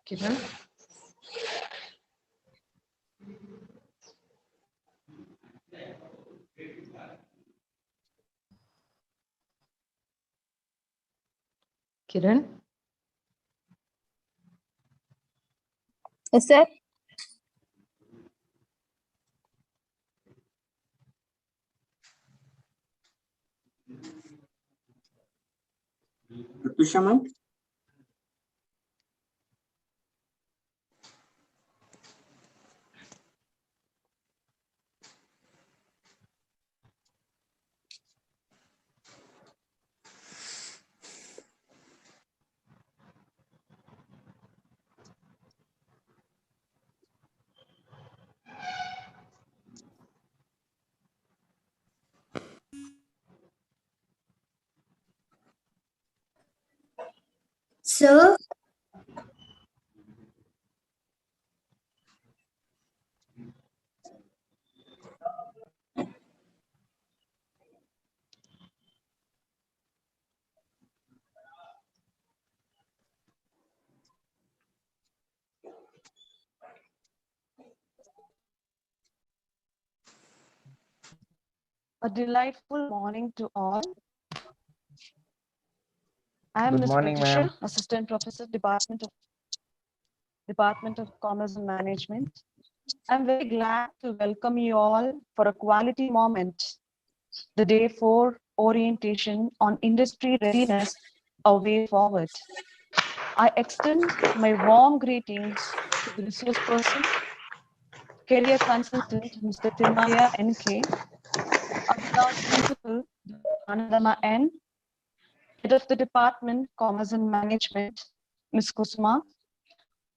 Kiran. Kiran. Yes, sir. Pratusha ma'am. Sir, A delightful morning to all. I am Good Ms. morning, Pratusha, ma'am. Assistant Professor, Department of Commerce and Management. I'm very glad to welcome you all for a quality moment, the Day 4 orientation on industry readiness, a way forward. I extend my warm greetings to the resource person, career consultant, Mr. Timaya N.K., our beloved principal, Anandama N., head of the Department, Commerce and Management, Ms. Kusma,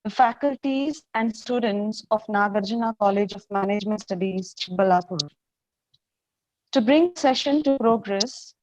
the faculties and students of Nagarjuna College of Management Studies, Chikbalapur. To bring session to progress,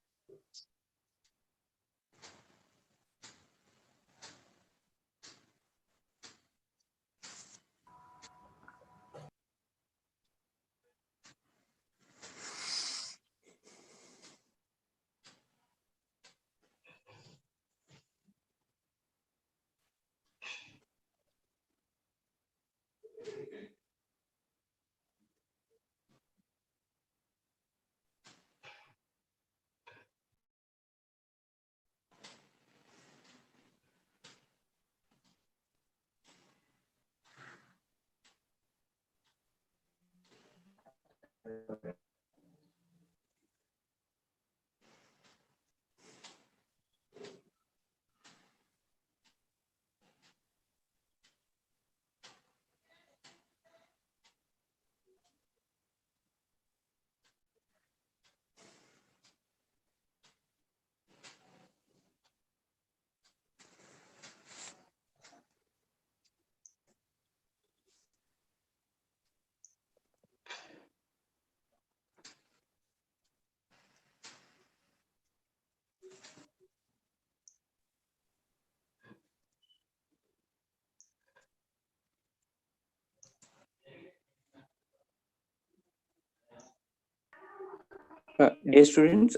Dear students,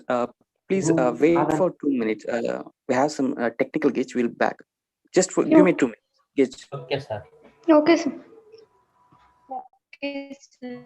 please wait for 2 minutes. We have some technical glitch. We'll back. Just give me 2 minutes. Glitch. Okay, sir. okay, sir. Okay, sir.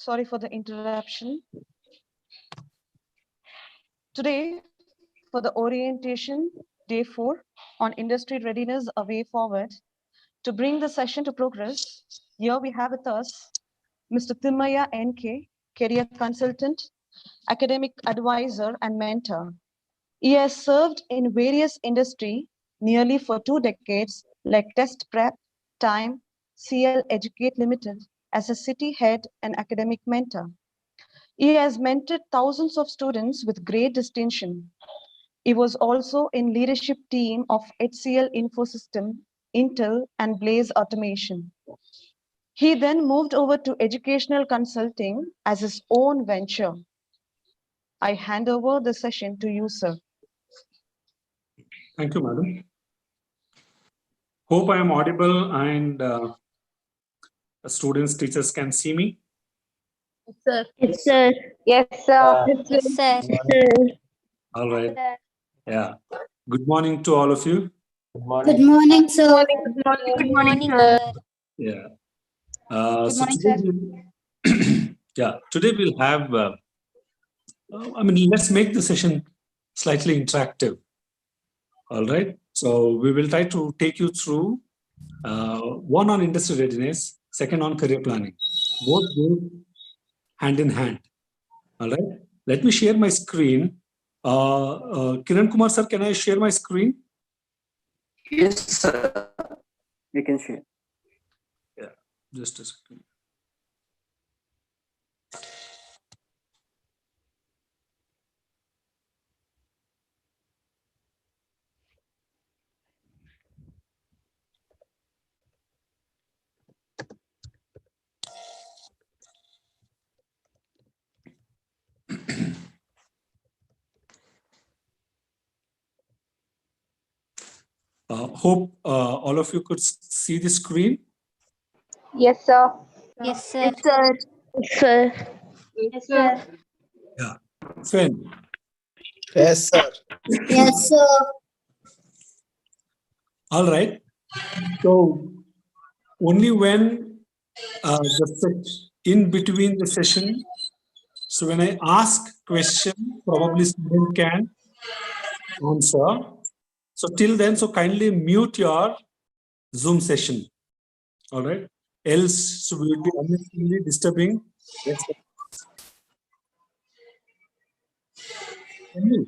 sorry for the interruption. Today, for the orientation, Day 4 on industry readiness, a way forward. To bring the session to progress, here we have with us Mr. Timaya N.K., career consultant, academic advisor, and mentor. He has served in various industry nearly for 2 decades, like Test Prep, Time, CL Educate Limited, as a city head and academic mentor. He has mentored thousands of students with great distinction. He was also in leadership team of HCL Infosystem, Intel, and Blaze Automation. He then moved over to educational consulting as his own venture. I hand over the session to you, sir. Thank you, madam. Hope I am audible and the students, teachers can see me. Sir. Yes, sir. Yes, sir. Yes, sir. All right. Yeah. Good morning to all of you. Good morning, sir. Good morning, sir. Yeah. Good So morning, today yeah, today we'll have, let's make the session slightly interactive. All right. So we will try to take you through one on industry readiness, second on career planning, both go hand in hand. All right. Let me share my screen. Kiran Kumar sir, can I share my screen? Yes, sir. You can share. Yeah, just a second. Hope all of you could see the screen. Yes, sir. Yes, sir. Yes, sir. Yes, sir. Yes, sir. Yeah. Fine. Yes, sir. Yes, sir. All right. So only when in between the session, so when I ask question, probably student can answer. So till then, so kindly mute your Zoom session. All right. Else, so we will be unnecessarily disturbing. Yes. Can you?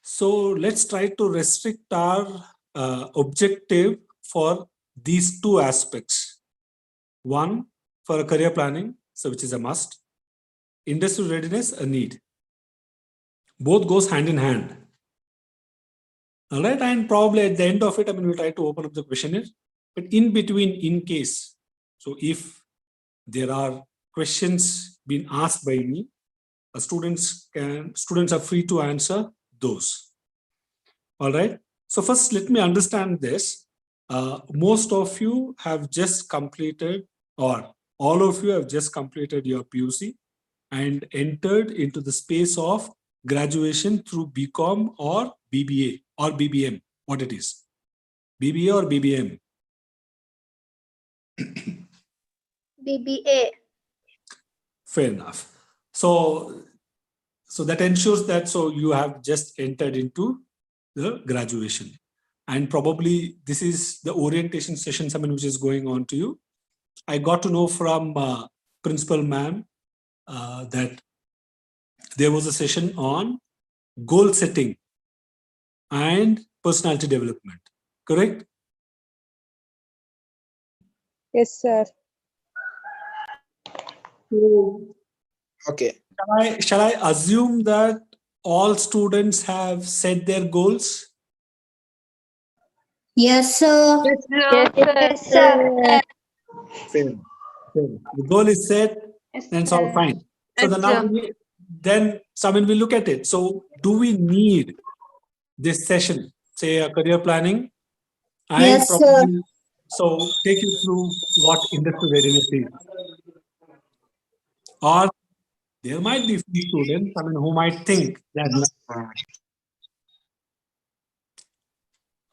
So let's try to restrict our objective for these two aspects. One, for career planning, so which is a must. Industry readiness, a need. Both goes hand in hand. All right, and probably at the end of it, we'll try to open up the questionnaire. But in between, in case, so if there are questions being asked by me, students are free to answer those. All right. So first, let me understand this. Most of you have just completed, or all of you have just completed your PUC and entered into the space of graduation through BCom or BBA or BBM, what it is. BBA or BBM? BBA. Fair enough. So that ensures that so you have just entered into the graduation. And probably this is the orientation session, which is going on to you. I got to know from Principal Ma'am that there was a session on goal setting and personality development, correct? Yes, sir. So Okay. shall I assume that all students have set their goals? Yes, sir. Yes, sir. Fair. The goal is set, and it's all fine. So then someone will look at it. So do we need this session, say a career planning? And Yes, sir. probably, so take you through what industry readiness is. Or there might be few students, who might think that.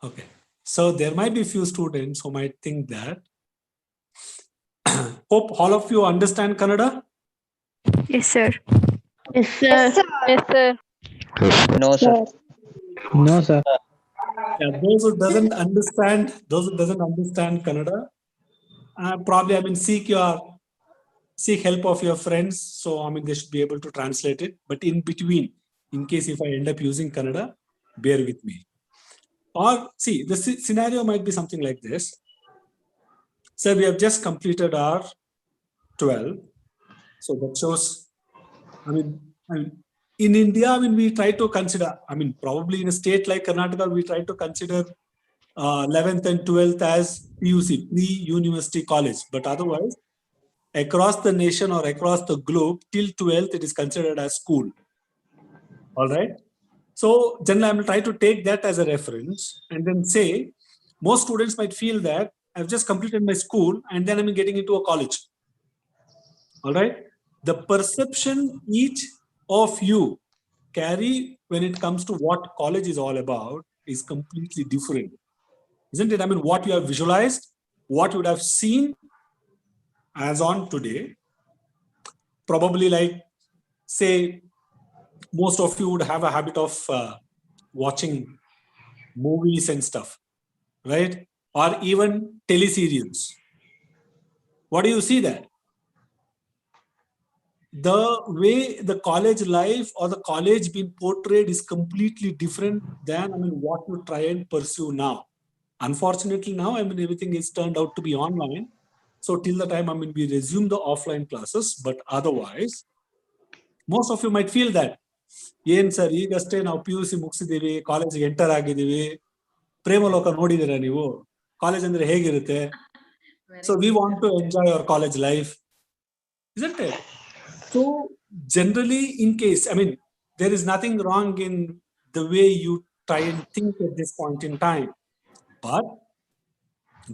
Okay. So there might be few students who might think that. Hope all of you understand Kannada? Yes, sir. Yes, sir. Yes, sir. No, sir. No, sir. Yeah, those who doesn't understand Kannada, probably seek help of your friends. So they should be able to translate it. But in between, in case if I end up using Kannada, bear with me. Or see, the scenario might be something like this. So we have just completed our 12. So that shows, in India, we try to consider, probably in a state like Karnataka, we try to consider 11th and 12th as PUC, pre-university college. But otherwise, across the nation or across the globe, till 12th, it is considered as school. All right. So generally, I will try to take that as a reference and then say, most students might feel that I've just completed my school and then I'm getting into a college. All right. The perception each of you carry when it comes to what college is all about is completely different. Isn't it? What you have visualized, what you would have seen as on today, probably like, say, most of you would have a habit of watching movies and stuff, right? Or even teleserials. What do you see there? The way the college life or the college being portrayed is completely different than what you try and pursue now. Unfortunately, now everything is turned out to be online. So till the time we resume the offline classes, but otherwise, most of you might feel that ಏನ್ sir ಈಗಷ್ಟೇ ನಾವು PUC ಮುಗಿಸಿದೀವಿ, ಕಾಲೇಜ್ಗೆ enter ಆಗಿದ್ದೀವಿ, ಪ್ರೇಮಲೋಕ ನೋಡಿದ್ದೀರಾ ನೀವು, college ಅಂದ್ರೆ ಹೇಗಿರುತ್ತೆ? So we want to enjoy our college life, isn't it? So generally, in case, there is nothing wrong in the way you try and think at this point in time, but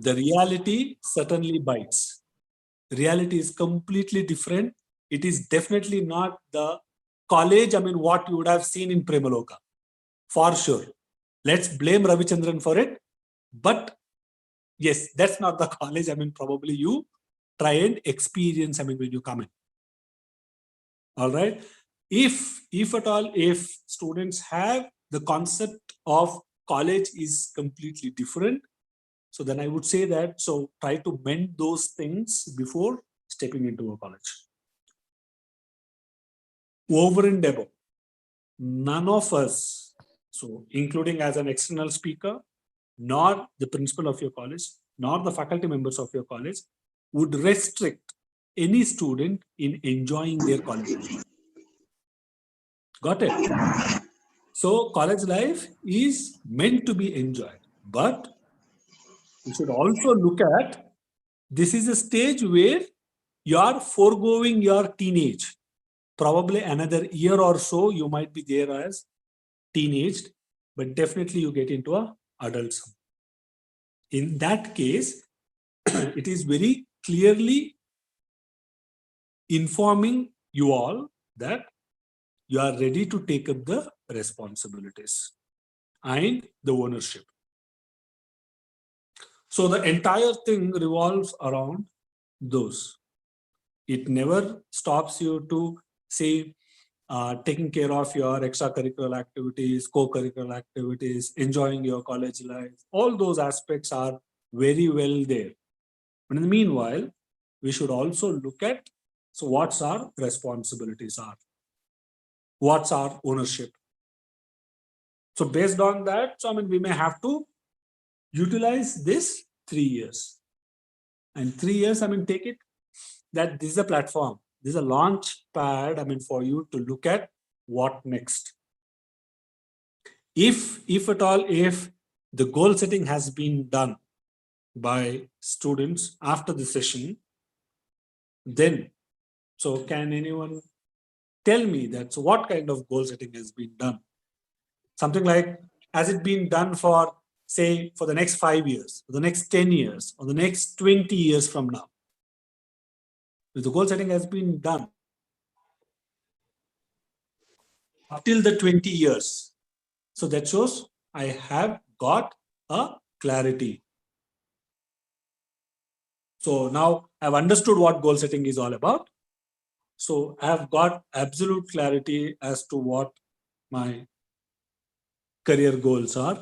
the reality certainly bites. Reality is completely different. It is definitely not the college, what you would have seen in Premaloka, for sure. Let's blame Ravichandran for it. But yes, that's not the college. Probably you try and experience, when you come in. All right. If at all, if students have the concept of college is completely different, so then I would say that, so try to mend those things before stepping into a college. Over and above, none of us, so including as an external speaker, nor the principal of your college, nor the faculty members of your college would restrict any student in enjoying their college life. Got it? So college life is meant to be enjoyed, but you should also look at, this is a stage where you are foregoing your teenage. Probably another year or so, you might be there as teenaged, but definitely you get into a adulthood. In that case, it is very clearly informing you all that you are ready to take up the responsibilities and the ownership. So the entire thing revolves around those. It never stops you to say, taking care of your extracurricular activities, co-curricular activities, enjoying your college life. All those aspects are very well there. But in the meanwhile, we should also look at, so what's our responsibilities are? What's our ownership? So based on that, so we may have to utilize this 3 years. And 3 years, take it that this is a platform. This is a launch pad, for you to look at what next. If at all, if the goal setting has been done by students after the session, then, so can anyone tell me that, so what kind of goal setting has been done? Something like, has it been done for, say, for the next 5 years, or the next 10 years, or the next 20 years from now? If the goal setting has been done up till the 20 years, so that shows I have got a clarity. So now I've understood what goal setting is all about. So I have got absolute clarity as to what my career goals are.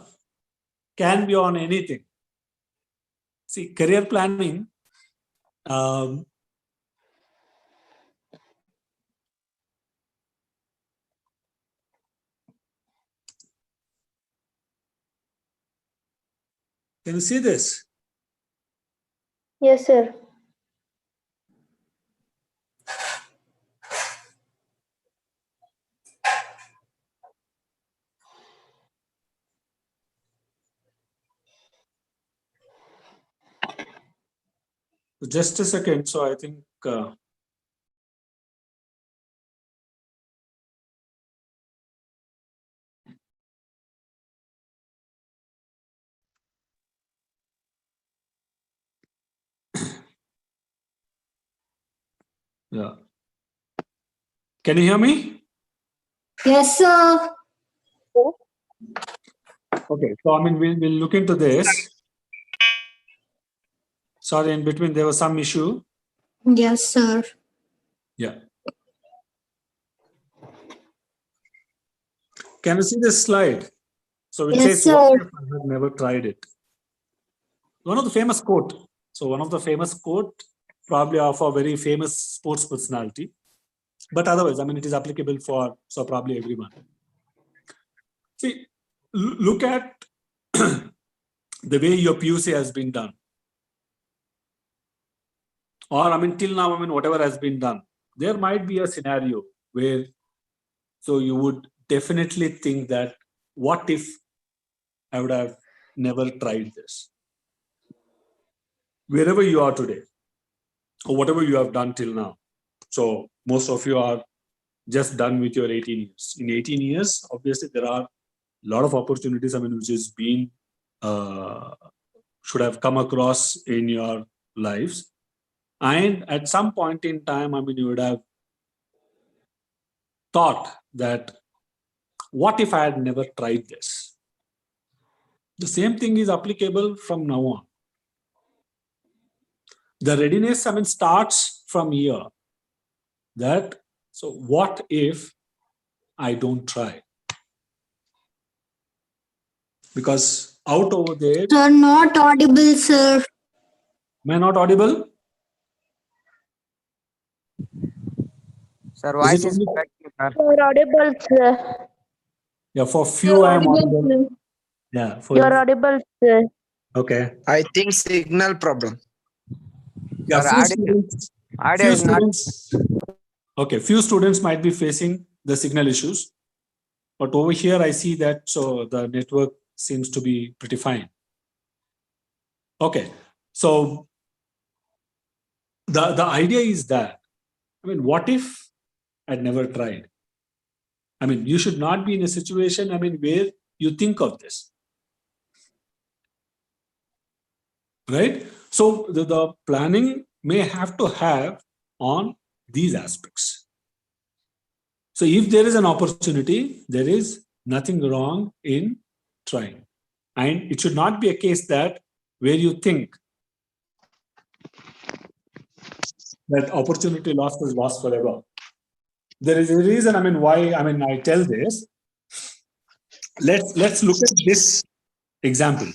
can be on anything. See, career planning, can you see this? Yes, sir. Just a second. So I think yeah. Can you hear me? Yes, sir. Okay. So I mean, we'll look into this. Sorry, in between there was some issue. Yes, sir. Yeah. Can you see this slide? So it Yes, says, what sir. if I had never tried it? One of the famous quote. So one of the famous quote, probably of a very famous sports personality. But otherwise, I mean, it is applicable for so probably everyone. See, look at the way your PUC has been done. Or I mean, till now, I mean, whatever has been done, there might be a scenario where, so you would definitely think that, what if I would have never tried this? Wherever you are today, or whatever you have done till now. So most of you are just done with your 18 years. In 18 years, obviously, there are a lot of opportunities, I mean, which has been, should have come across in your lives. And at some point in time, I mean, you would have thought that, what if I had never tried this? The same thing is applicable from now on. The readiness, I mean, starts from here. That, so what if I don't try? Because out over there, Sir, not audible, sir. am I not audible? Sir, Is voice it is only, cracking, sir. You're audible, sir. yeah, for few You're I am audible, audible. sir. Yeah, for You're audible, sir. okay. I think signal problem. Yeah, Sir, audio few is not. students. Okay, few students might be facing the signal issues, but over here I see that so the network seems to be pretty fine. Okay, so the idea is that, I mean, what if I'd never tried? I mean, you should not be in a situation, I mean, where you think of this, right? So the planning may have to have on these aspects. So if there is an opportunity, there is nothing wrong in trying. And it should not be a case that where you think that opportunity lost is lost forever. There is a reason, I mean, why, I mean, I tell this. Let's look at this example.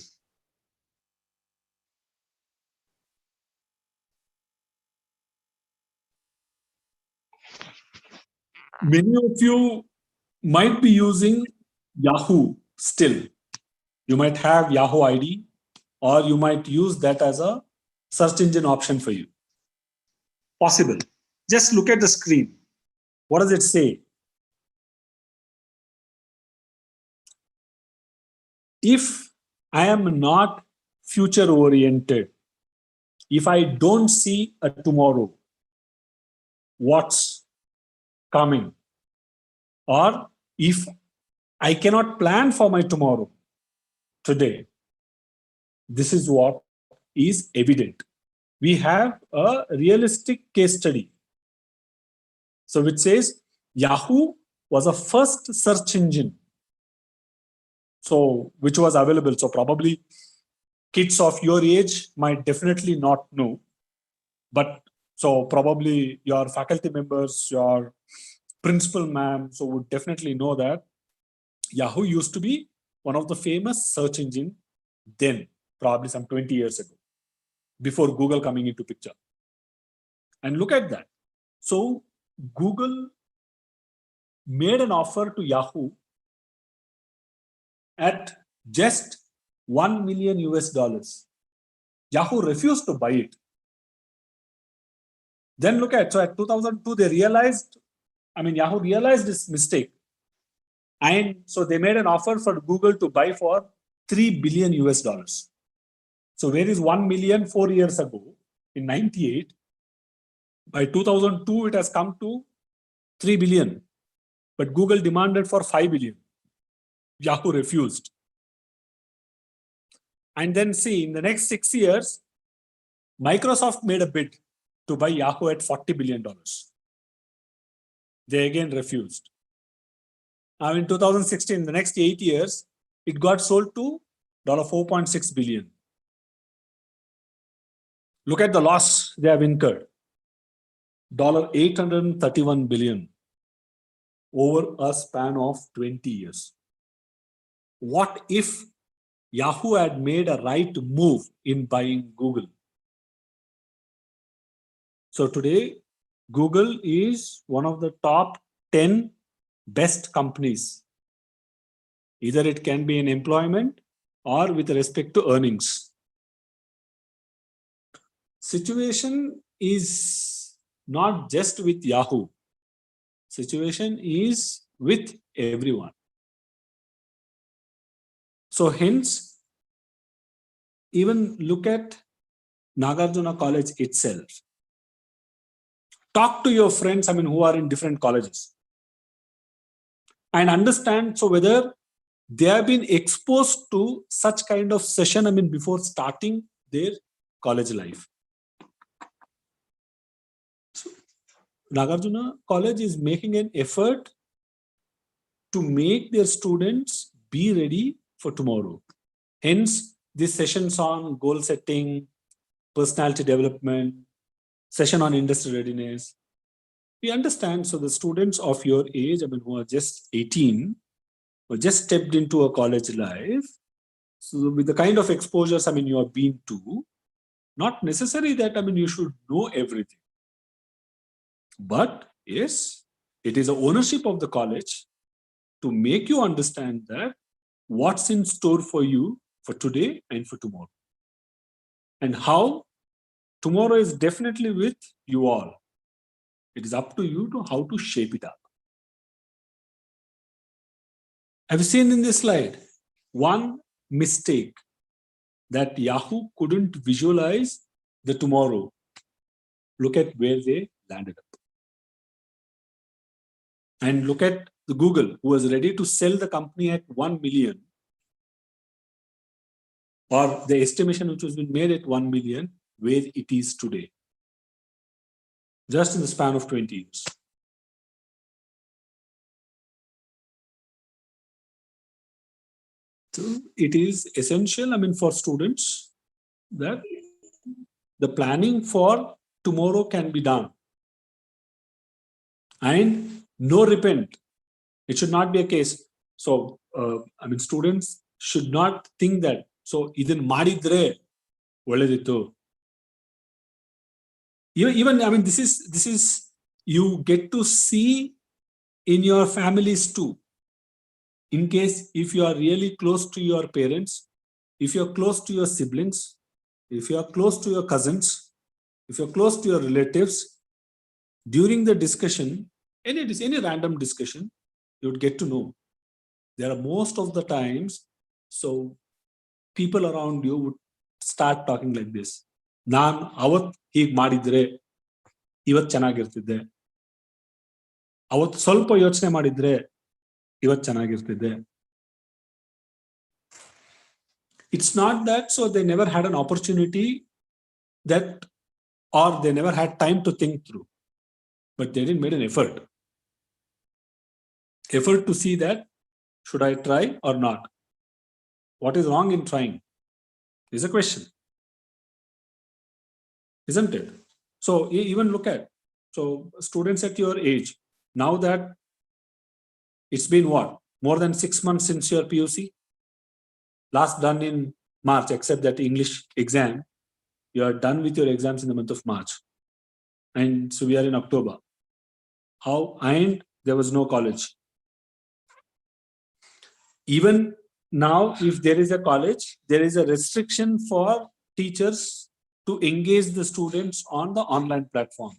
Many of you might be using Yahoo still. You might have Yahoo ID, or you might use that as a search engine option for you. Possible. Just look at the screen. What does it say? If I am not future oriented, if I don't see a tomorrow, what's coming, or if I cannot plan for my tomorrow today, this is what is evident. We have a realistic case study. So which says Yahoo was a first search engine, so which was available. So probably kids of your age might definitely not know, but so probably your faculty members, your principal ma'am, so would definitely know that Yahoo used to be one of the famous search engine then, probably some 20 years ago, before Google coming into picture. And look at that. So Google made an offer to Yahoo at just $1 million US. Yahoo refused to buy it. Then look at, so at 2002, they realized, Yahoo realized this mistake. And so they made an offer for Google to buy for $3 billion US. So where is 1 million 4 years ago in 98? By 2002, it has come to 3 billion. But Google demanded for 5 billion. Yahoo refused. And then see, in the next 6 years, Microsoft made a bid to buy Yahoo at $40 billion. They again refused. Now in 2016, the next 8 years, it got sold to $4.6 billion. Look at the loss they have incurred. $831 billion over a span of 20 years. What if Yahoo had made a right move in buying Google? So today, Google is one of the top 10 best companies. Either it can be in employment or with respect to earnings. Situation is not just with Yahoo. Situation is with everyone. So hence, even look at Nagarjuna College itself. Talk to your friends, who are in different colleges, and understand, so whether they have been exposed to such kind of session, before starting their college life. So, Nagarjuna College is making an effort to make their students be ready for tomorrow. Hence, these sessions on goal setting, personality development, session on industry readiness. We understand, so the students of your age, who are just 18, or just stepped into a college life, so with the kind of exposures, you have been to, not necessary that, you should know everything. But yes, it is the ownership of the college to make you understand that what's in store for you for today and for tomorrow. And how tomorrow is definitely with you all. It is up to you to how to shape it up. Have you seen in this slide one mistake that Yahoo couldn't visualize the tomorrow? Look at where they landed up. And look at the Google, who was ready to sell the company at 1 million, or the estimation which was been made at 1 million, where it is today. Just in the span of 20 years. So it is essential, for students, that the planning for tomorrow can be done. And no repent. It should not be a case. So, students should not think that, so idin madidre oledittu. Even, this is, you get to see in your families too. In case if you are really close to your parents, if you're close to your siblings, if you are close to your cousins, if you're close to your relatives, during the discussion, any random discussion, you would get to know. There are most of the times, so people around you would start talking like this. Naan avat hig madidre, ivat chanagirtidde. Avat solpa yochne madidre, ivat chanagirtidde. It's not that, so they never had an opportunity that, or they never had time to think through, but they didn't make an effort to see that, should I try or not? What is wrong in trying is a question, isn't it? So even look at, so students at your age, now that it's been what, more than 6 months since your PUC, last done in March, except that English exam, you are done with your exams in the month of March. And so we are in October. How? And there was no college. Even now, if there is a college, there is a restriction for teachers to engage the students on the online platform.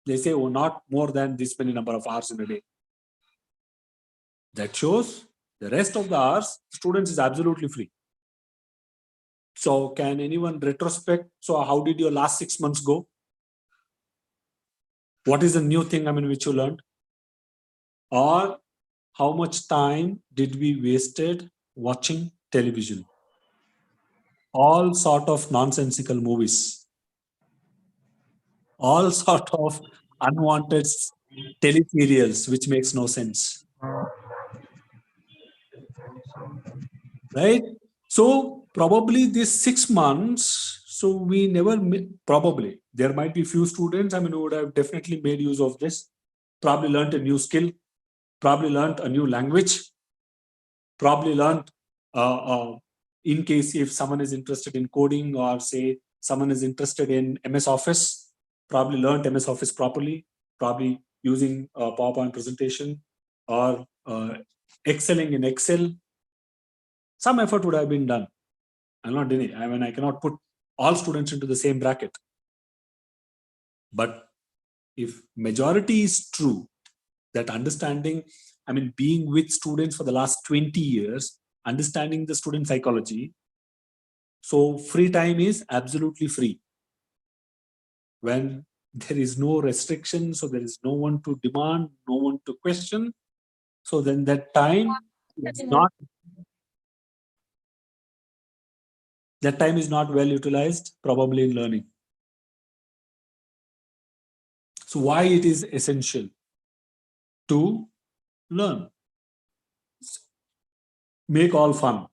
They say, oh, not more than this many number of hours in a day. That shows the rest of the hours, students is absolutely free. So can anyone retrospect? So how did your last 6 months go? What is the new thing, which you learned? Or how much time did we wasted watching television? All sort of nonsensical movies. All sort of unwanted teleserials, which makes no sense. Right? So probably this 6 months, so we never, probably, there might be few students, who would have definitely made use of this, probably learned a new skill, probably learned a new language, probably learned, in case if someone is interested in coding or say someone is interested in MS Office, probably learned MS Office properly, probably using a PowerPoint presentation or excelling in Excel. Some effort would have been done. I'll not deny. I cannot put all students into the same bracket. But if majority is true, that understanding, being with students for the last 20 years, understanding the student psychology, so free time is absolutely free. When there is no restriction, so there is no one to demand, no one to question, so then that time is not well utilized, probably in learning. So why it is essential to learn? Make all fun,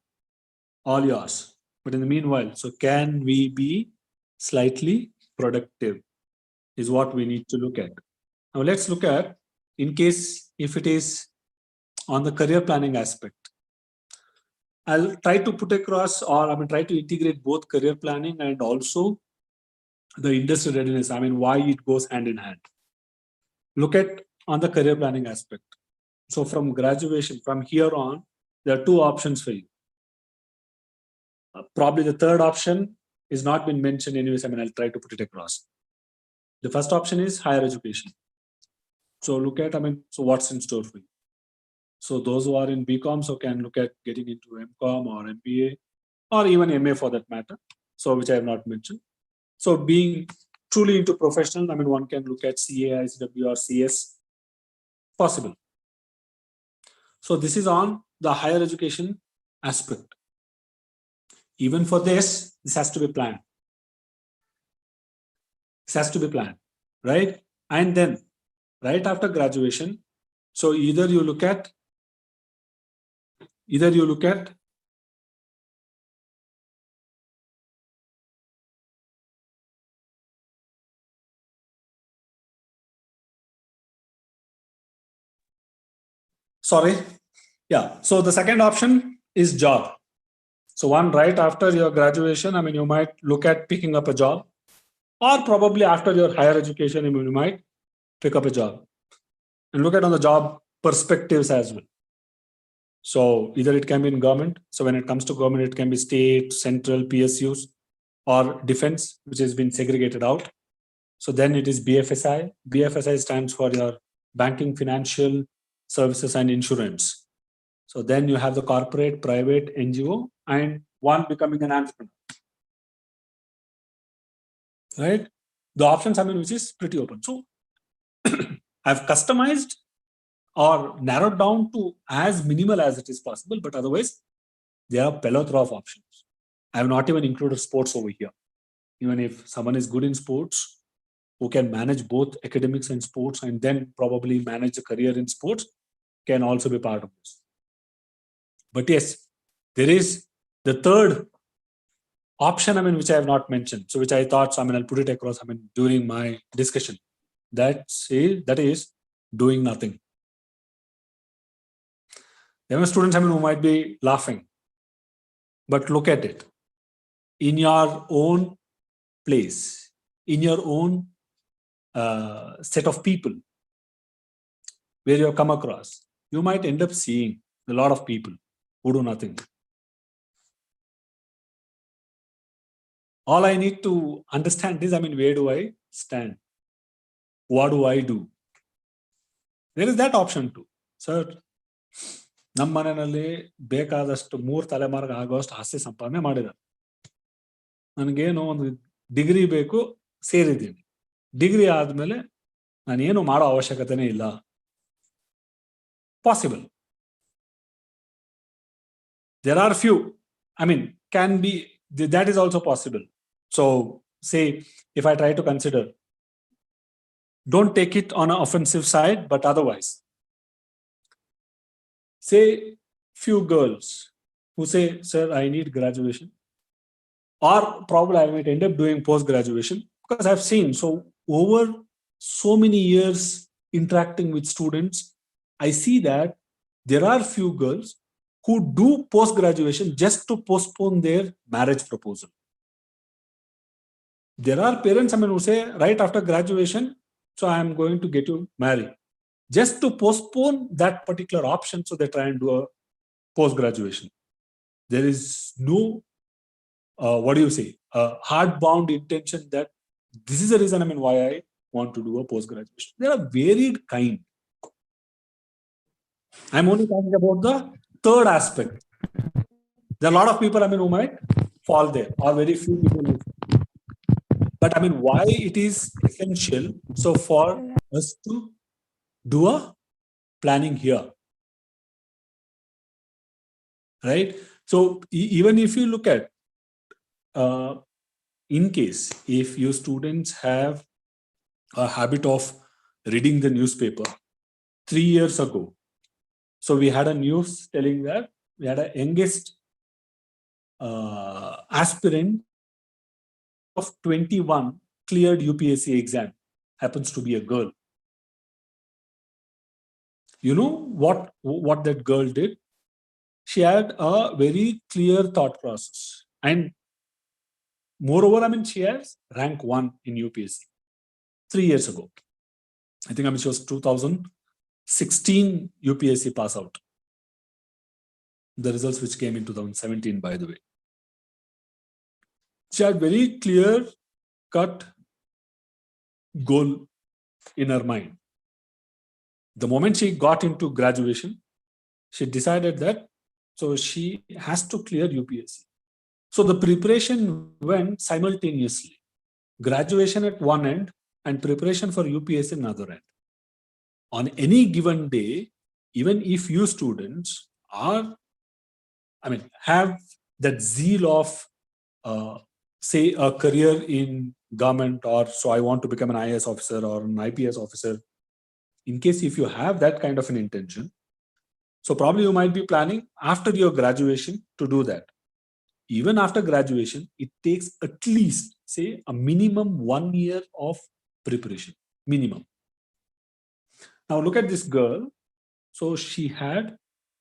all yours. But in the meanwhile, so can we be slightly productive is what we need to look at. Now let's look at, in case if it is on the career planning aspect. I'll try to put across, or try to integrate both career planning and also the industry readiness. Why it goes hand in hand. Look at on the career planning aspect. So from graduation, from here on, there are two options for you. Probably the third option is not been mentioned anyways. I'll try to put it across. The first option is higher education. So look at, so what's in store for you? So those who are in BCom, so can look at getting into MCom or MBA or even MA for that matter. So which I have not mentioned. So being truly into professional, one can look at CA, ICW or CS, possible. So this is on the higher education aspect. Even for this has to be planned. This has to be planned, right? And then right after graduation, so either you look at sorry. Yeah. So the second option is job. So one right after your graduation, you might look at picking up a job, or probably after your higher education, you might pick up a job and look at on the job perspectives as well. So either it can be in government. So when it comes to government, it can be state, central, PSUs, or defense, which has been segregated out. So then it is BFSI. BFSI stands for your banking, financial services, and insurance. So then you have the corporate, private, NGO, and one becoming an entrepreneur. Right? The options, which is pretty open. So I've customized or narrowed down to as minimal as it is possible, but otherwise there are a plethora of options. I have not even included sports over here. Even if someone is good in sports, who can manage both academics and sports and then probably manage a career in sports, can also be part of this. But yes, there is the third option, which I have not mentioned. So which I thought, so I'll put it across, during my discussion. That is doing nothing. There are students, who might be laughing, but look at it. in your own place, in your own set of people where you have come across, you might end up seeing a lot of people who do nothing. All I need to understand is, where do I stand? What do I do? There is that option too. Sir, ನಮ್ಮ ಮನೆಯಲ್ಲಿ ಬೇಕಾದಷ್ಟು 3 ತಲೆಮಾರಿಗೆ ಆಗೋಷ್ಟು ಆಸ್ತಿ ಸಂಪಾದನೆ ಮಾಡಿದ್ದಾರೆ. ನನಗೇನು ಒಂದು ಡಿಗ್ರಿ ಬೇಕು, ಸೇರಿದ್ದೀನಿ. ಡಿಗ್ರಿ ಆದ್ಮೇಲೆ ನಾನೇನು ಮಾಡೋ ಅವಶ್ಯಕತೆನೇ ಇಲ್ಲ. Possible. There are few, can be, that is also possible. So say, if I try to consider, don't take it on an offensive side, but otherwise, say few girls who say, sir, I need graduation, or probably I might end up doing post-graduation, because I've seen, so over so many years interacting with students, I see that there are few girls who do post-graduation just to postpone their marriage proposal. There are parents, who say, right after graduation, so I am going to get you married. Just to postpone that particular option, so they try and do a post-graduation. There is no, hard-bound intention that this is the reason, why I want to do a post-graduation. There are varied kind. I'm only talking about the third aspect. There are a lot of people, who might fall there, or very few people. But why it is essential? So for us to do a planning here, right? So even if you look at, in case if you students have a habit of reading the newspaper 3 years ago, so we had a news telling that we had a youngest aspirant of 21 cleared UPSC exam, happens to be a girl. You know what that girl did? She had a very clear thought process, and moreover, she has rank 1 in UPSC 3 years ago. I think she was 2016 UPSC pass out. The results which came in 2017, by the way. She had very clear cut goal in her mind. The moment she got into graduation, she decided that, so she has to clear UPSC. So the preparation went simultaneously. Graduation at one end and preparation for UPSC at another end. On any given day, even if you students are, have that zeal of, say, a career in government, or so I want to become an IAS officer or an IPS officer, in case if you have that kind of an intention, so probably you might be planning after your graduation to do that. Even after graduation, it takes at least, say, a minimum 1 year of preparation, minimum. Now look at this girl. So she had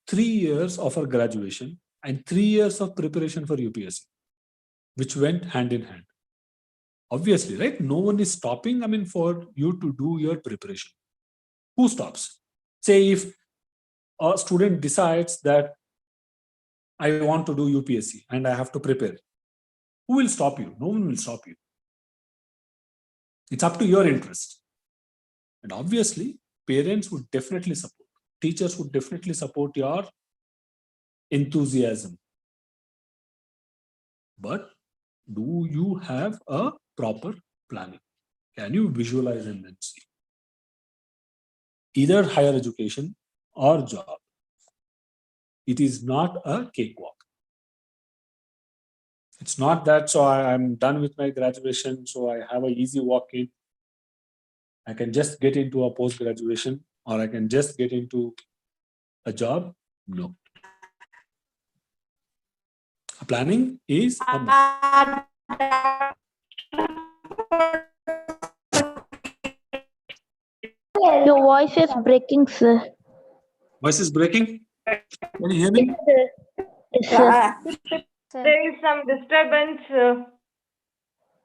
3 years of her graduation and 3 years of preparation for UPSC, which went hand in hand. Obviously, right? No one is stopping, for you to do your preparation. Who stops? Say if a student decides that I want to do UPSC and I have to prepare, who will stop you? No one will stop you. It's up to your interest. And obviously, parents would definitely support. Teachers would definitely support your enthusiasm. But do you have a proper planning? Can you visualize and then see? Either higher education or job, it is not a cakewalk. It's not that, so I'm done with my graduation, so I have an easy walk in. I can just get into a post-graduation, or I can just get into a job. No. Planning is a must. Your voice is breaking, sir. Voice is breaking. Can you hear me? Yes, sir. There is some disturbance.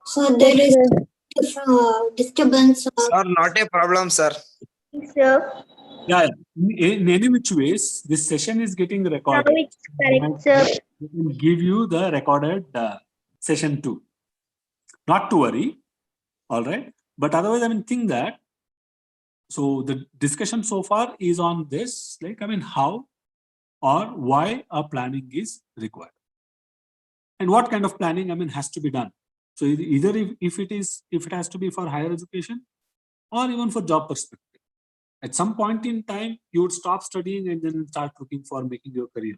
So there is disturbance. Sir, not a problem, sir. Sir. Yeah, in any which ways, this session is getting Now recorded. it's correct, sir. We will give you the recorded session 2. Not to worry, all right? But otherwise, think that, so the discussion so far is on this, like, how or why a planning is required. And what kind of planning, has to be done. So either if it has to be for higher education or even for job perspective. At some point in time, you would stop studying and then start looking for making your career,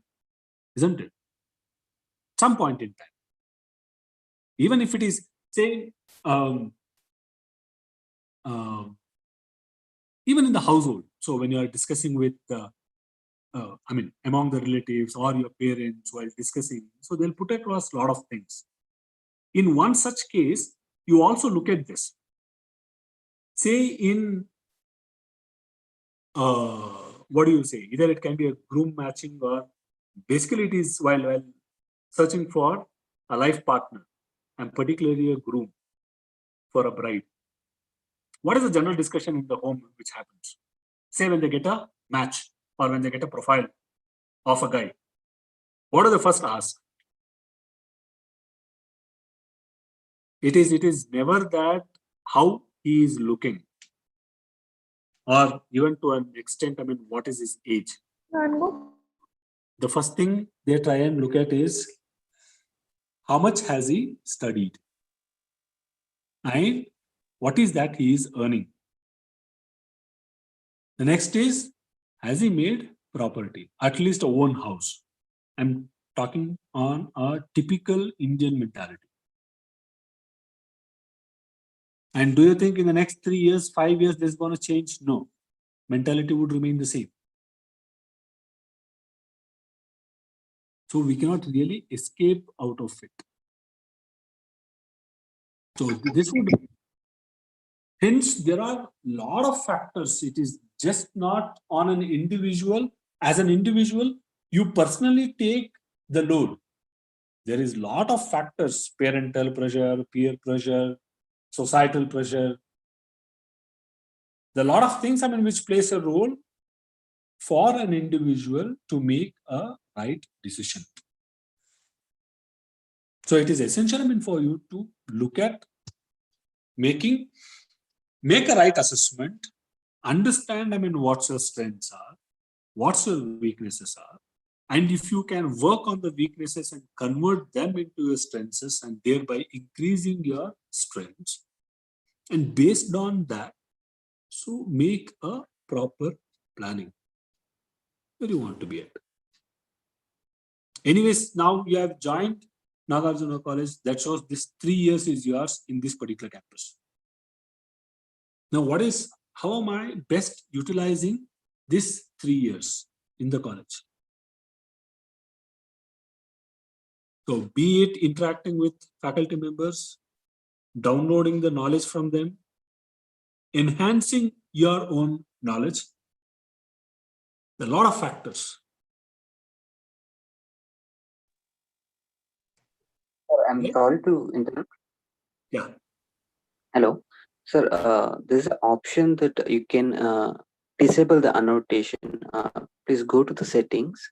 isn't it? Some point in time. Even if it is, say, even in the household. So when you are discussing with, among the relatives or your parents while discussing, so they'll put across a lot of things. In one such case, you also look at this. Say in, what do you say? Either it can be a groom matching, or basically it is while searching for a life partner, and particularly a groom for a bride. What is the general discussion in the home which happens? Say when they get a match or when they get a profile of a guy, what do they first ask? It is never that how he is looking, or even to an extent, what is his age? The first thing they try and look at is how much has he studied and what is that he is earning. The next is, has he made property, at least a own house? I'm talking on a typical Indian mentality. And do you think in the next 3 years, 5 years, this is going to change? No. Mentality would remain the same. So we cannot really escape out of it. So this would, hence there are a lot of factors. It is just not on an individual. As an individual, you personally take the load. There is a lot of factors: parental pressure, peer pressure, societal pressure. There are a lot of things which plays a role for an individual to make a right decision. So it is essential for you to look at make a right assessment, understand what your strengths are, what your weaknesses are, and if you can work on the weaknesses and convert them into your strengths and thereby increasing your strengths, and based on that, so make a proper planning where you want to be at. Anyways, now you have joined Nagarjuna College. That shows this 3 years is yours in this particular campus. Now, how am I best utilizing this 3 years in the college? So be it interacting with faculty members, downloading the knowledge from them, enhancing your own knowledge. There are a lot of factors. I'm Yeah. sorry to interrupt. Yeah. Hello, sir. There's an option that you can disable the annotation. Please go to the settings.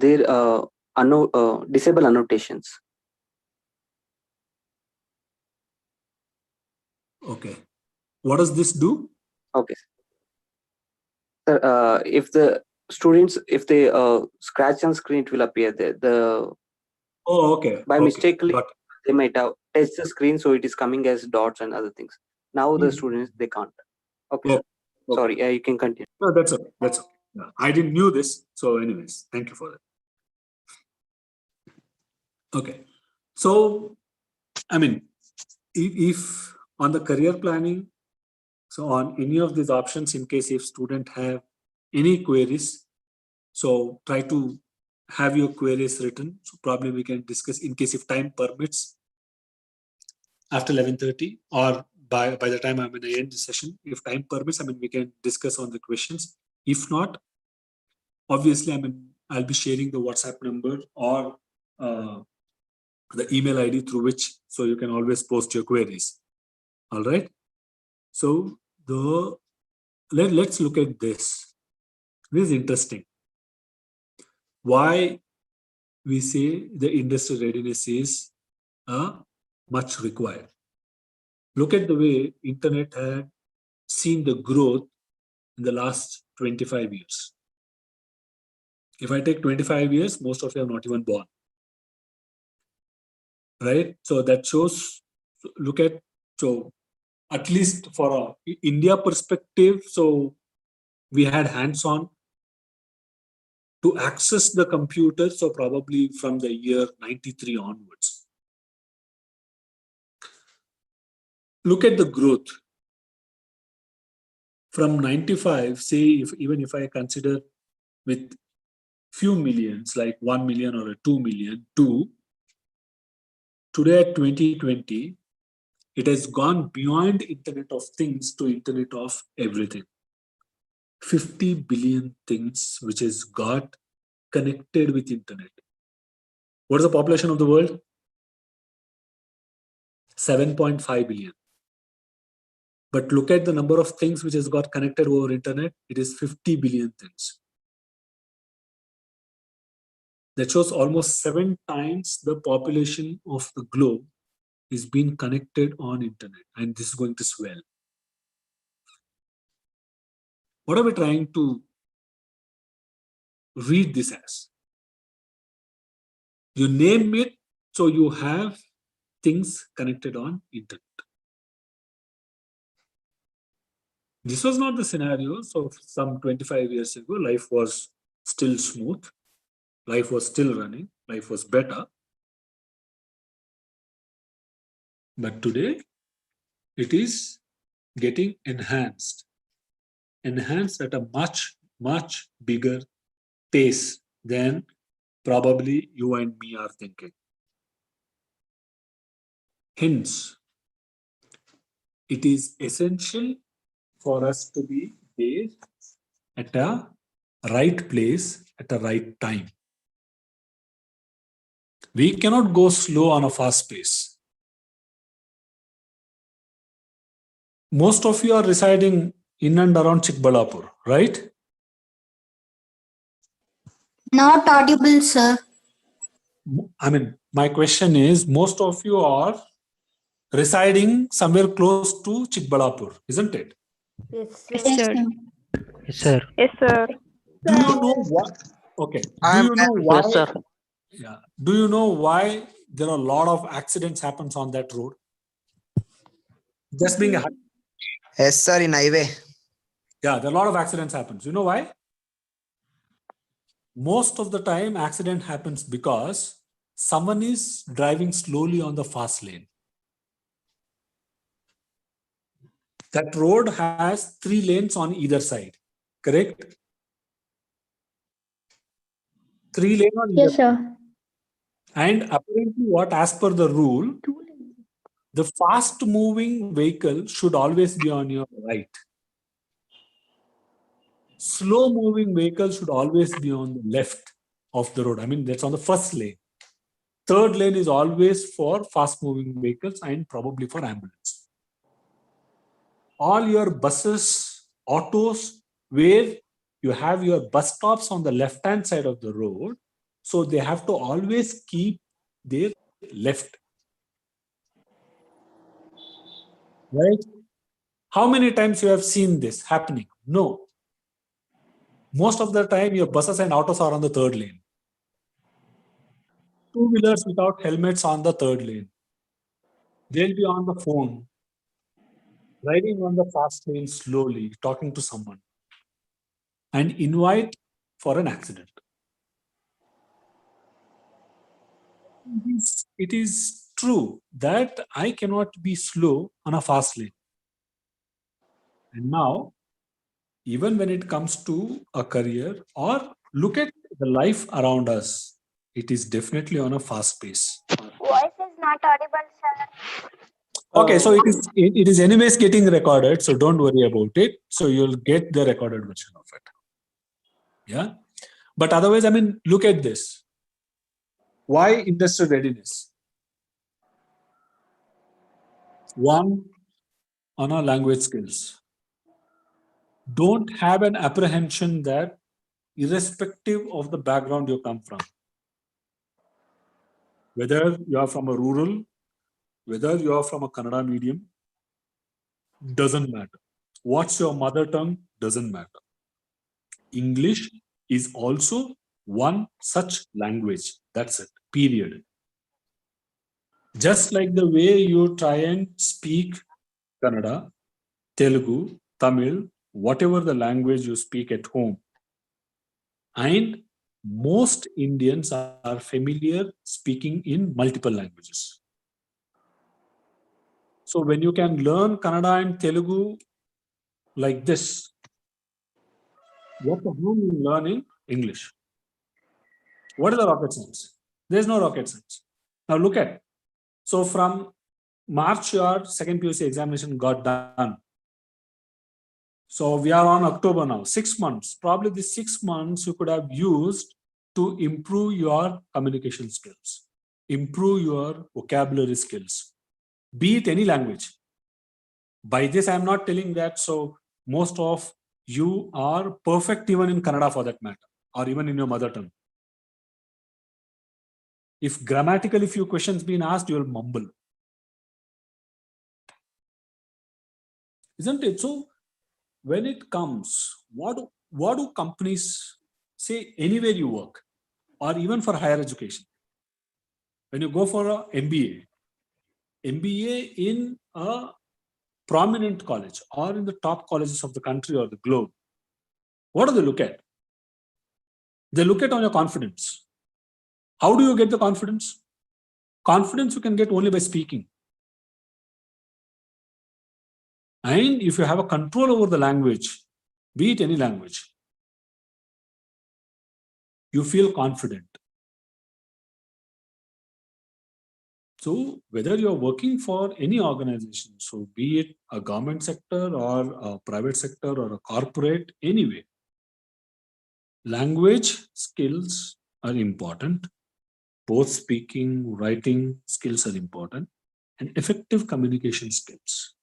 There, disable annotations. Okay. What does this do? Okay. Sir, if the students, if they scratch on screen, it will appear there. Oh, okay. By mistakenly, But they might have touched the screen, so it is coming as dots and other things. Now the students, they can't. Okay, sir. Okay. Sorry, you can continue. No, that's okay. That's okay. Yeah, I didn't knew this. So anyways, thank you for that. Okay. So, if on the career planning, so on any of these options, in case if student have any queries, so try to have your queries written. So probably we can discuss in case if time permits after 11:30 or by the time I'm in the end the session. If time permits, we can discuss on the questions. If not, obviously, I'll be sharing the WhatsApp number or the email ID through which, so you can always post your queries. All right. So let's look at this. This is interesting. Why we say the industry readiness is much required. Look at the way internet had seen the growth in the last 25 years. If I take 25 years, most of you are not even born. Right? So that shows, look at, so at least for a India perspective, so we had hands-on to access the computer, so probably from the year 93 onwards. Look at the growth. From 95, say, even if I consider with few millions, like 1 million or 2 million, to today at 2020, it has gone beyond Internet of Things to Internet of Everything. 50 billion things which has got connected with Internet. What is the population of the world? 7.5 billion. But look at the number of things which has got connected over Internet. It is 50 billion things. That shows almost 7 times the population of the globe is being connected on Internet, and this is going to swell. What are we trying to read this as? You name it, so you have things connected on Internet. This was not the scenario. So some 25 years ago, life was still smooth. Life was still running. Life was better. But today, it is getting enhanced. Enhanced at a much, much bigger pace than probably you and me are thinking. Hence, it is essential for us to be there at a right place at the right time. We cannot go slow on a fast pace. Most of you are residing in and around Chikbalapur, right? Not audible, sir. I mean, my question is, most of you are residing somewhere close to Chikbalapur, isn't it? Yes, Yes, sir. sir. Yes, sir. Yes, sir. Do you know what? Okay. Do I'm you know why? Yes, sir. Yeah. Do you know why there are a lot of accidents happens on that road? Just being a yes, sir, in highway. yeah, there are a lot of accidents happens. You know why? Most of the time, accident happens because someone is driving slowly on the fast lane. That road has 3 lanes on either side, correct? 3 lanes on either Yes, side. sir. And apparently, what as per the rule, the fast moving vehicle should always be on your right. Slow moving vehicle should always be on the left of the road. I mean, that's on the first lane. Third lane is always for fast moving vehicles and probably for ambulance. All your buses, autos, where you have your bus stops on the left hand side of the road, so they have to always keep their left. Right? How many times you have seen this happening? No. Most of the time, your buses and autos are on the third lane. Two-wheelers without helmets on the third lane. They'll be on the phone, riding on the fast lane slowly, talking to someone, and invite for an accident. It is true that I cannot be slow on a fast lane. And now, even when it comes to a career or look at the life around us, it is definitely on a fast pace. Voice is not audible, sir. Okay, so it is anyways getting recorded, so don't worry about it. So you'll get the recorded version of it. Yeah. But otherwise, I mean, look at this. Why industry readiness? One, on our language skills. Don't have an apprehension that irrespective of the background you come from, whether you are from a rural, whether you are from a Kannada medium, doesn't matter. What's your mother tongue doesn't matter. English is also one such language. That's it, period. Just like the way you try and speak Kannada, Telugu, Tamil, whatever the language you speak at home. And most Indians are familiar speaking in multiple languages. So when you can learn Kannada and Telugu like this, what the hell you learn in English? What is the rocket science? There's no rocket science. Now look at. So from March, your second PUC examination got done. So we are on October now, 6 months. Probably the 6 months you could have used to improve your communication skills, improve your vocabulary skills, be it any language. By this, I'm not telling that. So most of you are perfect even in Kannada for that matter, or even in your mother tongue. If grammatically few questions been asked, you will mumble. Isn't it? So when it comes, what do companies say anywhere you work, or even for higher education? When you go for an MBA in a prominent college or in the top colleges of the country or the globe, what do they look at? They look at on your confidence. How do you get the confidence? Confidence you can get only by speaking. And if you have a control over the language, be it any language, you feel confident. So whether you're working for any organization, so be it a government sector or a private sector or a corporate, anyway, language skills are important. Both speaking, writing skills are important, and effective communication skills.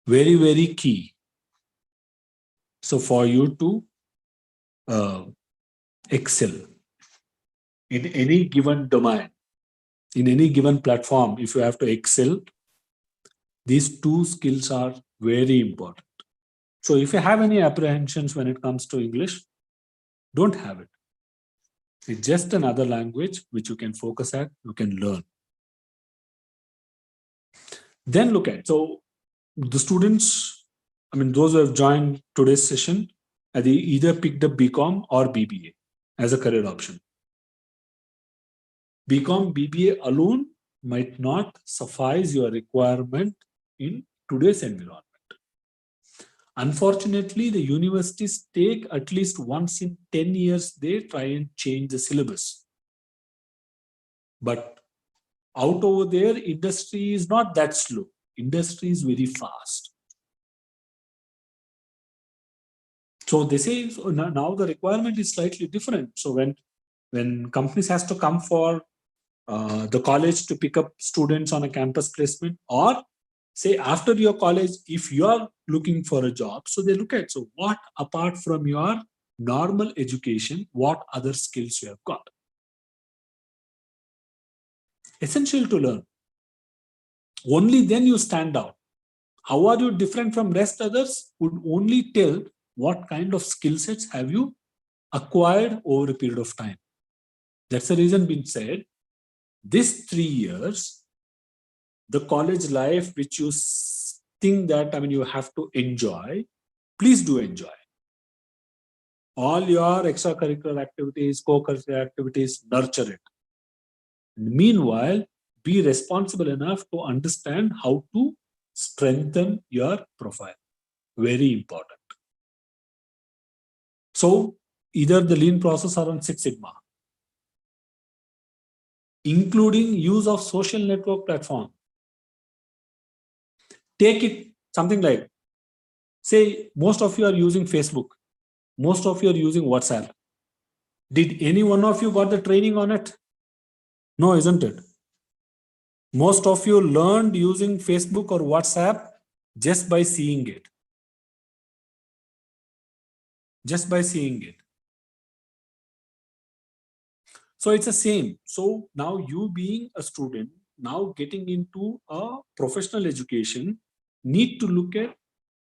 Very, very key. So for you to excel in any given domain, in any given platform, if you have to excel, these two skills are very important. So if you have any apprehensions when it comes to English, don't have it. It's just another language which you can focus at, you can learn. Then look at, so the students, I mean, those who have joined today's session, they either picked up BCom or BBA as a career option. BCom, BBA alone might not suffice your requirement in today's environment. Unfortunately, the universities take at least once in 10 years, they try and change the syllabus. But out over there, industry is not that slow. Industry is very fast. So they say, so now the requirement is slightly different. So when companies has to come for the college to pick up students on a campus placement, or say after your college, if you are looking for a job, so they look at, so what apart from your normal education, what other skills you have got? Essential to learn. Only then you stand out. How are you different from rest others would only tell what kind of skill sets have you acquired over a period of time. That's the reason being said, this 3 years, the college life which you think that, I mean, you have to enjoy, please do enjoy. All your extracurricular activities, co-curricular activities, nurture it. Meanwhile, be responsible enough to understand how to strengthen your profile. Very important. So either the lean process or on Six Sigma, including use of social network platform. Take it something like, say most of you are using Facebook. Most of you are using WhatsApp. Did any one of you got the training on it? No, isn't it? Most of you learned using Facebook or WhatsApp just by seeing it. Just by seeing it. So it's the same. So now you being a student, now getting into a professional education, need to look at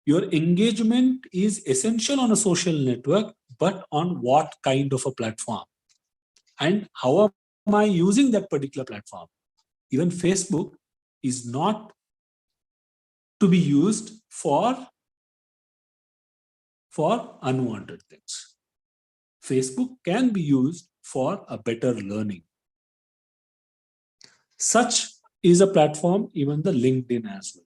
your engagement is essential on a social network, but on what kind of a platform? And how am I using that particular platform? Even Facebook is not to be used for unwanted things. Facebook can be used for a better learning. Such is a platform, even the LinkedIn as well.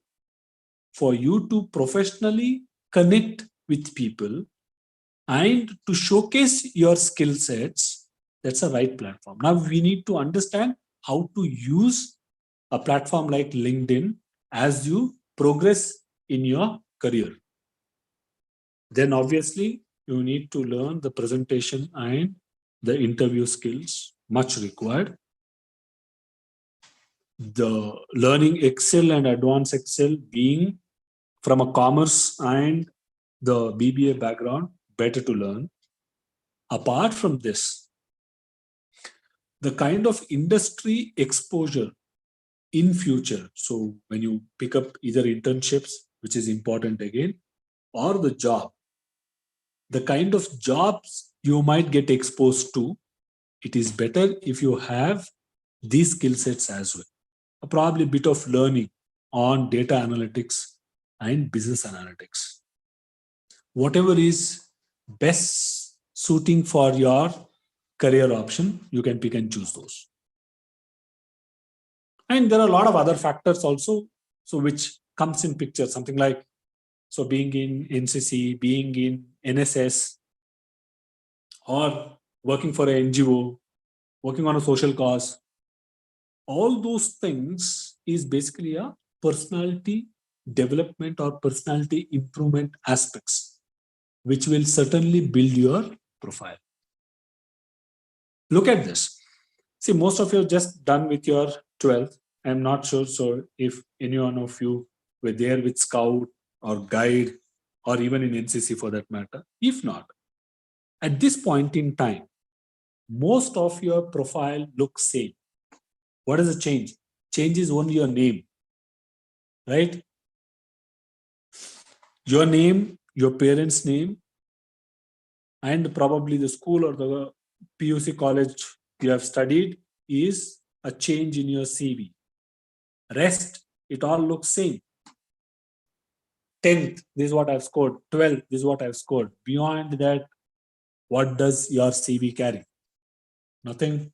For you to professionally connect with people and to showcase your skill sets, that's a right platform. Now we need to understand how to use a platform like LinkedIn as you progress in your career. Then obviously you need to learn the presentation and the interview skills, much required. The learning Excel and advanced Excel being from a commerce and the BBA background, better to learn. Apart from this, the kind of industry exposure in future. So when you pick up either internships, which is important again, or the job, the kind of jobs you might get exposed to, it is better if you have these skill sets as well. Probably a bit of learning on data analytics and business analytics. Whatever is best suiting for your career option, you can pick and choose those. And there are a lot of other factors also, so which comes in picture, something like, so being in NCC, being in NSS, or working for an NGO, working on a social cause. All those things is basically a personality development or personality improvement aspects, which will certainly build your profile. Look at this. See, most of you are just done with your 12th. I'm not sure so if any one of you were there with Scout or Guide or even in NCC for that matter. If not, at this point in time, most of your profile looks same. What is the change? Change is only your name, right? Your name, your parents' name, and probably the school or the PUC college you have studied is a change in your CV. Rest, it all looks same. 10th, this is what I've scored. 12th, this is what I've scored. Beyond that, what does your CV carry? Nothing.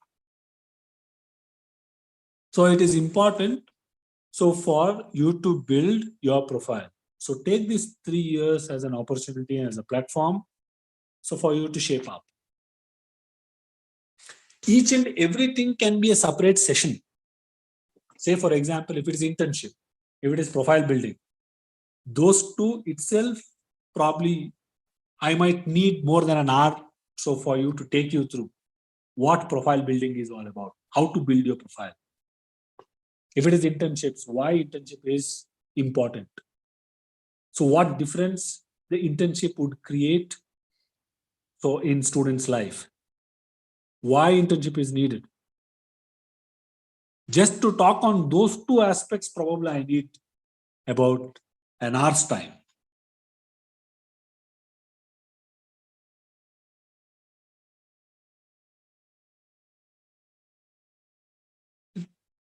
So it is important. So for you to build your profile. So take these 3 years as an opportunity and as a platform. So for you to shape up. Each and everything can be a separate session. Say for example, if it is internship, if it is profile building, those two itself probably I might need more than an hour. So for you to take you through what profile building is all about, how to build your profile. If it is internships, why internship is important. So what difference the internship would create so in students' life. Why internship is needed. Just to talk on those two aspects, probably I need about an hour's time.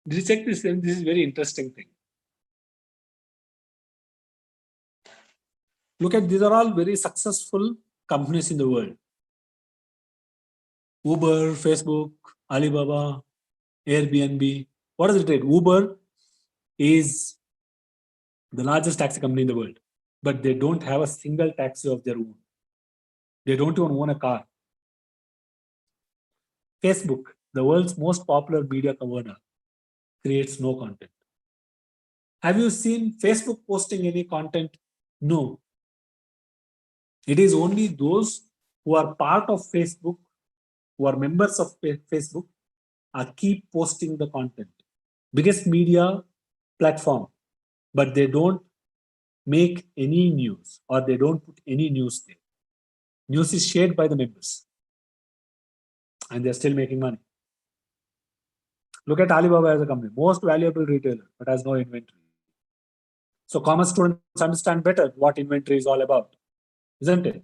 Did you check this? This is very interesting thing. Look at, these are all very successful companies in the world. Uber, Facebook, Alibaba, Airbnb. What does it take? Uber is the largest taxi company in the world, but they don't have a single taxi of their own. They don't even own a car. Facebook, the world's most popular media converter, creates no content. Have you seen Facebook posting any content? No. It is only those who are part of Facebook, who are members of Facebook, are keep posting the content. Biggest media platform, but they don't make any news or they don't put any news there. News is shared by the members and they're still making money. Look at Alibaba as a company, most valuable retailer, but has no inventory. So commerce students understand better what inventory is all about, isn't it?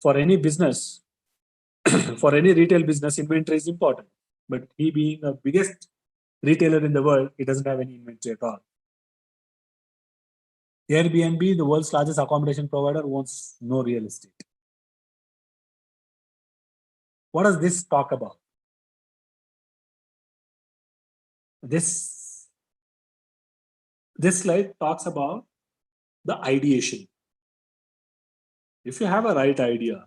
For any business, for any retail business, inventory is important. But he being the biggest retailer in the world, he doesn't have any inventory at all. Airbnb, the world's largest accommodation provider, owns no real estate. What does this talk about? This slide talks about the ideation. If you have a right idea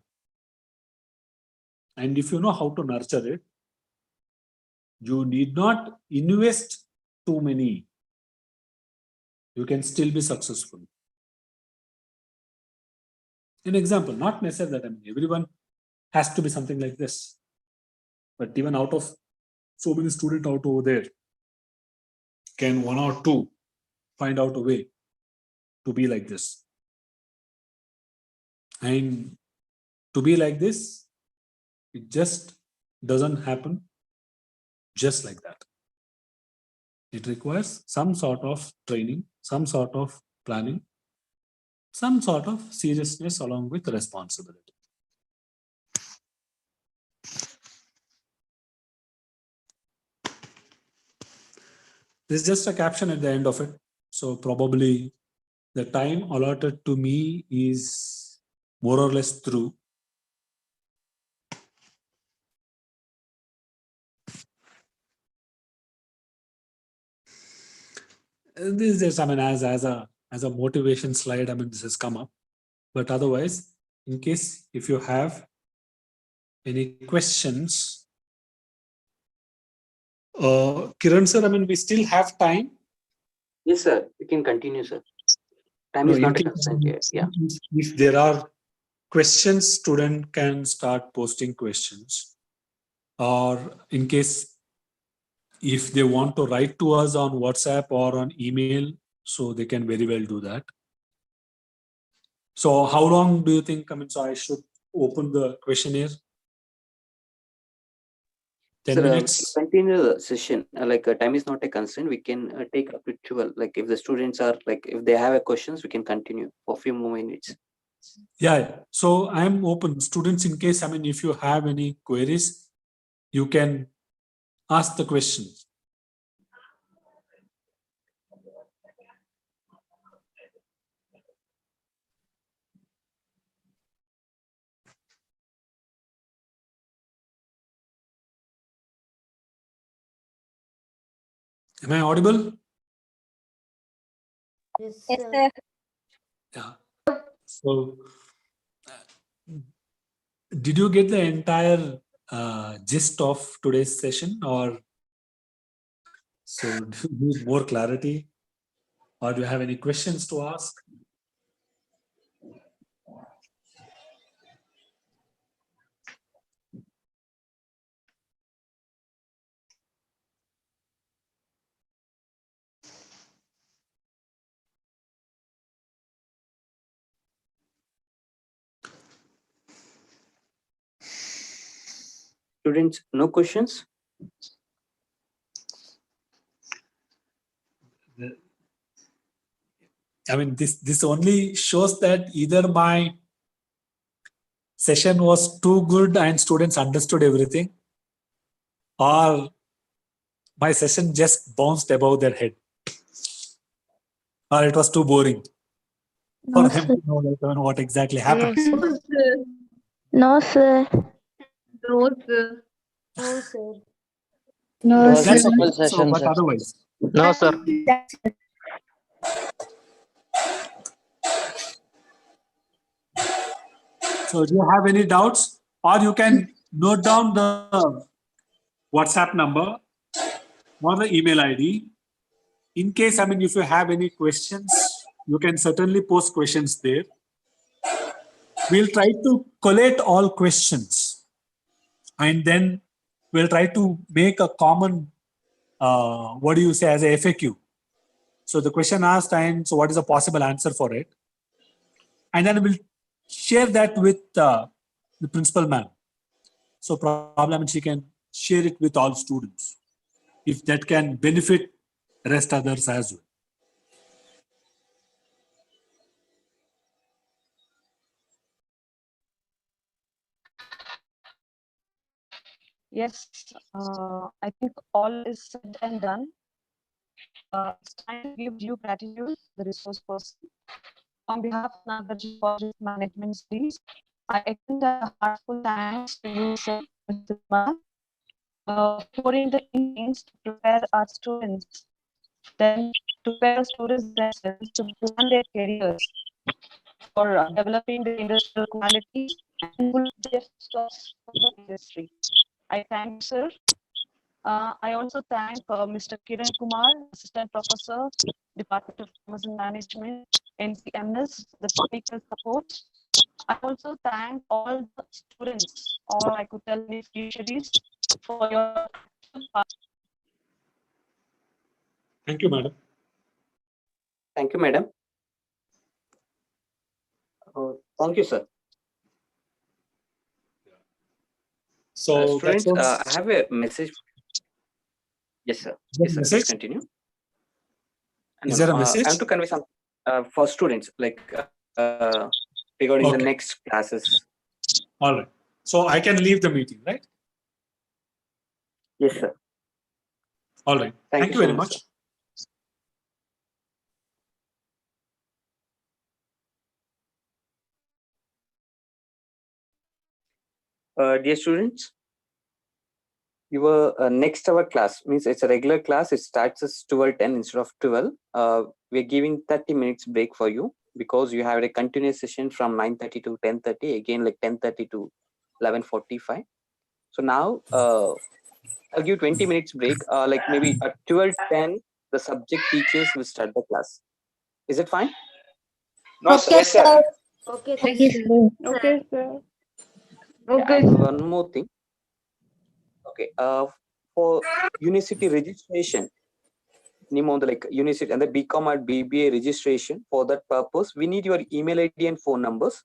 and if you know how to nurture it, you need not invest too many. You can still be successful. An example, not necessarily that everyone has to be something like this. But even out of so many students out over there, can one or two find out a way to be like this? And to be like this, it just doesn't happen just like that. It requires some sort of training, some sort of planning, some sort of seriousness along with responsibility. This is just a caption at the end of it. So probably the time allotted to me is more or less through. This is just, I mean, as a motivation slide, this has come up. But otherwise, in case if you have any questions, Kiran sir, we still have time. Yes, sir. You can continue, sir. Time No, is in not a case- constraint here. Yeah. If there are questions, student can start posting questions. Or in case if they want to write to us on WhatsApp or on email, so they can very well do that. So how long do you think, so I should open the questionnaire? 10 Sir, minutes? continue the session. Time is not a constraint. We can take up to 12. Like if the students are if they have a questions, we can continue for a few more minutes. Yeah. So I'm open. Students, in case, if you have any queries, you can ask the questions. Am I audible? Yes, Yes, sir. sir. Yeah. So did you get the entire gist of today's session, or so do you need more clarity, or do you have any questions to ask? Students, no questions? This only shows that either my session was too good and students understood everything, or my session just bounced above their head, or it was too boring for them to know what exactly happened. No, sir. No, sir. No, sir. No, was That's a okay. full So, session, but sir. otherwise, No, sir. so do you have any doubts, or you can note down the WhatsApp number or the email ID. In case, if you have any questions, you can certainly post questions there. we'll try to collate all questions, and then we'll try to make a common, what do you say, as a FAQ. So the question asked, and so what is a possible answer for it? And then we'll share that with the principal ma'am. So problem, she can share it with all students, if that can benefit rest others as well. Yes, I think all is said and done. It's time to give due gratitude to the resource person. On behalf of Nagarjuna Project Management Series, I extend a heartfelt thanks to you, sir, Mr. Kumar, pouring the means to prepare our students, then to prepare students themselves to plan their careers for developing the industrial qualities and full steps for the industry. I thank you, sir. I also thank Mr. Kiran Kumar, Assistant Professor, Department of Commerce and Management, NCMS, the technical support. I also thank all the students, or I could tell beneficiaries, for your active Thank you, madam. Thank you, madam. Thank you, sir. So Students, that's I have a message. Yes, sir. Yes, sir. Please message? continue. Is there a message? I want to convey some for students, like regarding the next classes. All right. So I can leave the meeting, right? Yes, sir. All right. Thank you so very much. sir. Dear students, your next hour class means it's a regular class. It starts at 12:10 instead of 12. We're giving 30 minutes break for you because you have a continuous session from 9:30 to 10:30. Again, like 10:30 to 11:45. So now I'll give 20 minutes break. Like maybe at 12:10, the subject teachers will start the class. Is it fine? No, okay, sir. Okay, Okay, sir. sir. Okay, sir. Okay, And sir. one more thing. Okay. For university registration, like university and the BCom or BBA registration, for that purpose, we need your email ID and phone numbers.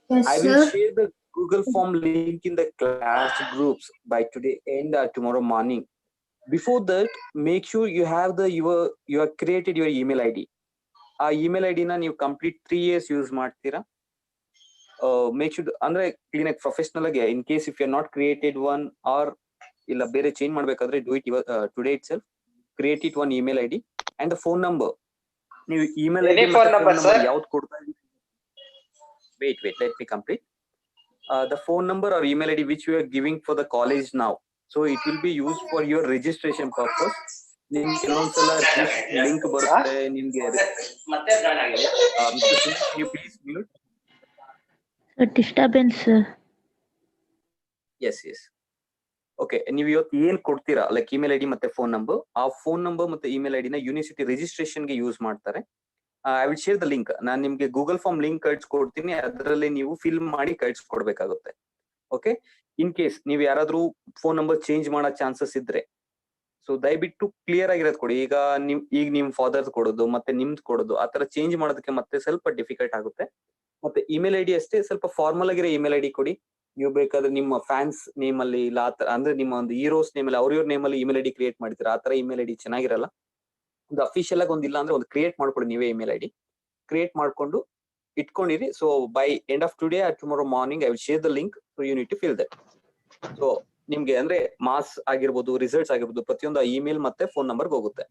Yes, I will sir. share the Google form link in the class groups by today and tomorrow morning. Before that, make sure you have you have created your email ID. Our email ID na you complete 3 years use ಮಾಡ್ತೀರಾ. Make sure ಅಂದ್ರೆ clean ಆಗಿ professional ಆಗಿ, in case if you are not created one or ಇಲ್ಲ ಬೇರೆ change ಮಾಡಬೇಕಾದ್ರೆ do it today itself. Create it one email ID and the phone number. ನೀವು email ID ಮತ್ತೆ phone number ಯಾವ್ದು ಕೊಡ್ತಾ ಇದ್ದೀರಿ? Wait, let me complete. The phone number or email ID which you are giving for the college now. So it will be used for your registration purpose. ನಿಮ್ಗೆ ಕೆಲವೊಂದ್ಸಲ link ಬರುತ್ತೆ ನಿಮ್ಗೆ. Mr. Sunil, can you please mute? Disturbance. Yes. Okay, ನೀವು ಇವತ್ತು ಏನ್ ಕೊಡ್ತೀರಾ like email ID ಮತ್ತೆ phone number, ಆ ಫೋನ್ ನಂಬರ್ ಮತ್ತೆ ಇಮೇಲ್ ಐಡಿನ ಯೂನಿವರ್ಸಿಟಿ ರಿಜಿಸ್ಟ್ರೇಷನ್ ಗೆ ಯೂಸ್ ಮಾಡ್ತಾರೆ. I will share the link. ನಾನು ನಿಮ್ಗೆ ಗೂಗಲ್ ಫಾರ್ಮ್ ಲಿಂಕ್ ಕಳ್ಸಿಕೊಡ್ತೀನಿ, ಅದರಲ್ಲಿ ನೀವು ಫಿಲ್ ಮಾಡಿ ಕಳ್ಸಿಕೊಡ್ಬೇಕಾಗುತ್ತೆ. ಓಕೆ, ಇನ್ ಕೇಸ್ ನೀವು ಯಾರಾದ್ರೂ ಫೋನ್ ನಂಬರ್ ಚೇಂಜ್ ಮಾಡೋ ಚಾನ್ಸಸ್ ಇದ್ರೆ ಸೊ ದಯವಿಟ್ಟು ಕ್ಲಿಯರ್ ಆಗಿರೋದು ಕೊಡಿ. ಈಗ ನಿಮ್ ಫಾದರ್ ಕೊಡೋದು ಮತ್ತೆ ನಿಮ್ದು ಕೊಡೋದು ಆತರ ಚೇಂಜ್ ಮಾಡೋದಕ್ಕೆ ಮತ್ತೆ ಸ್ವಲ್ಪ ಡಿಫಿಕಲ್ಟ್ ಆಗುತ್ತೆ. ಮತ್ತೆ ಇಮೇಲ್ ಐಡಿ ಅಷ್ಟೇ ಸ್ವಲ್ಪ ಫಾರ್ಮಲ್ ಆಗಿರೋ ಇಮೇಲ್ ಐಡಿ ಕೊಡಿ. ನೀವು ಬೇಕಾದ್ರೆ ನಿಮ್ಮ ಫ್ಯಾನ್ಸ್ ನೇಮ್ ಅಲ್ಲಿ ಇಲ್ಲ ಆತರ, ಅಂದ್ರೆ ನಿಮ್ಮ ಒಂದು ಹೀರೋಸ್ ನೇಮ್ ಅಲ್ಲಿ ಅವ್ರ ನೇಮ್ ಅಲ್ಲಿ ಇಮೇಲ್ ಐಡಿ ಕ್ರಿಯೇಟ್ ಮಾಡ್ತೀರಾ, ಆತರ ಇಮೇಲ್ ಐಡಿ ಚೆನ್ನಾಗಿರಲ್ಲ. ಒಂದು ಅಫಿಷಿಯಲ್ ಆಗಿ ಒಂದಿಲ್ಲ ಅಂದ್ರೆ ಒಂದು ಕ್ರಿಯೇಟ್ ಮಾಡ್ಕೊಡಿ ನೀವೇ ಇಮೇಲ್ ಐಡಿ. ಕ್ರಿಯೇಟ್ ಮಾಡ್ಕೊಂಡು ಇಟ್ಕೊಂಡಿರಿ. So by end of today or tomorrow morning I will share the link. So you need to fill that. So ನಿಮ್ಗೆ ಅಂದ್ರೆ ಮಾರ್ಕ್ಸ್ ಆಗಿರ್ಬೋದು, ರಿಸಲ್ಟ್ಸ್ ಆಗಿರ್ಬೋದು, ಪ್ರತಿಯೊಂದು ಆ ಇಮೇಲ್ ಮತ್ತೆ ಫೋನ್ ನಂಬರ್ಗೆ ಹೋಗುತ್ತೆ.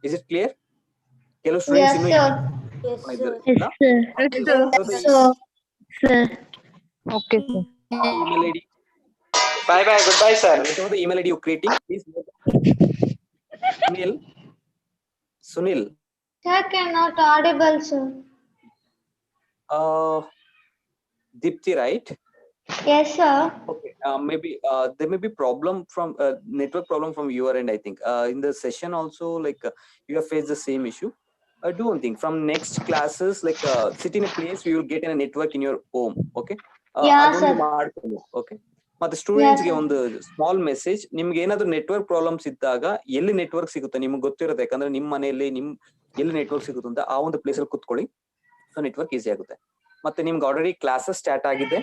Is it clear? ಕೆಲವು ಸ್ಟೂಡೆಂಟ್ಸ್ ಇನ್ನೂ Okay, sir. email ID. Bye bye. Goodbye, sir. Whatever the email ID you're creating, please. Sunil. Sir, cannot audible, sir. Dipti, right? Yes, sir. Okay. Maybe there may be problem from network problem from your end. I think in the session also, like you have faced the same issue. Do one thing from next classes, like sit in a place you will get a network in your home. Okay, Yeah, ಅದೊಂದು sir. ಮಾಡ್ಕೊಂಡು. Okay, ಮತ್ತೆ students ಗೆ sir. ಒಂದು small message, ನಿಮ್ಗೆ ಏನಾದ್ರು network problems ಇದ್ದಾಗ ಎಲ್ಲಿ network ಸಿಗುತ್ತೆ ನಿಮ್ಗೆ ಗೊತ್ತಿರುತ್ತೆ, ಯಾಕಂದ್ರೆ ನಿಮ್ ಮನೆಯಲ್ಲಿ ಎಲ್ಲಿ ನೆಟ್ವರ್ಕ್ ಸಿಗುತ್ತೆ ಅಂತ ಆ ಒಂದು ಪ್ಲೇಸ್ ಅಲ್ಲಿ ಕುತ್ಕೊಳ್ಳಿ. ಸೊ ನೆಟ್ವರ್ಕ್ ಈಸಿ ಆಗುತ್ತೆ. ಮತ್ತೆ ನಿಮ್ಗೆ ಆಲ್ರೆಡಿ ಕ್ಲಾಸಸ್ ಸ್ಟಾರ್ಟ್ ಆಗಿದೆ.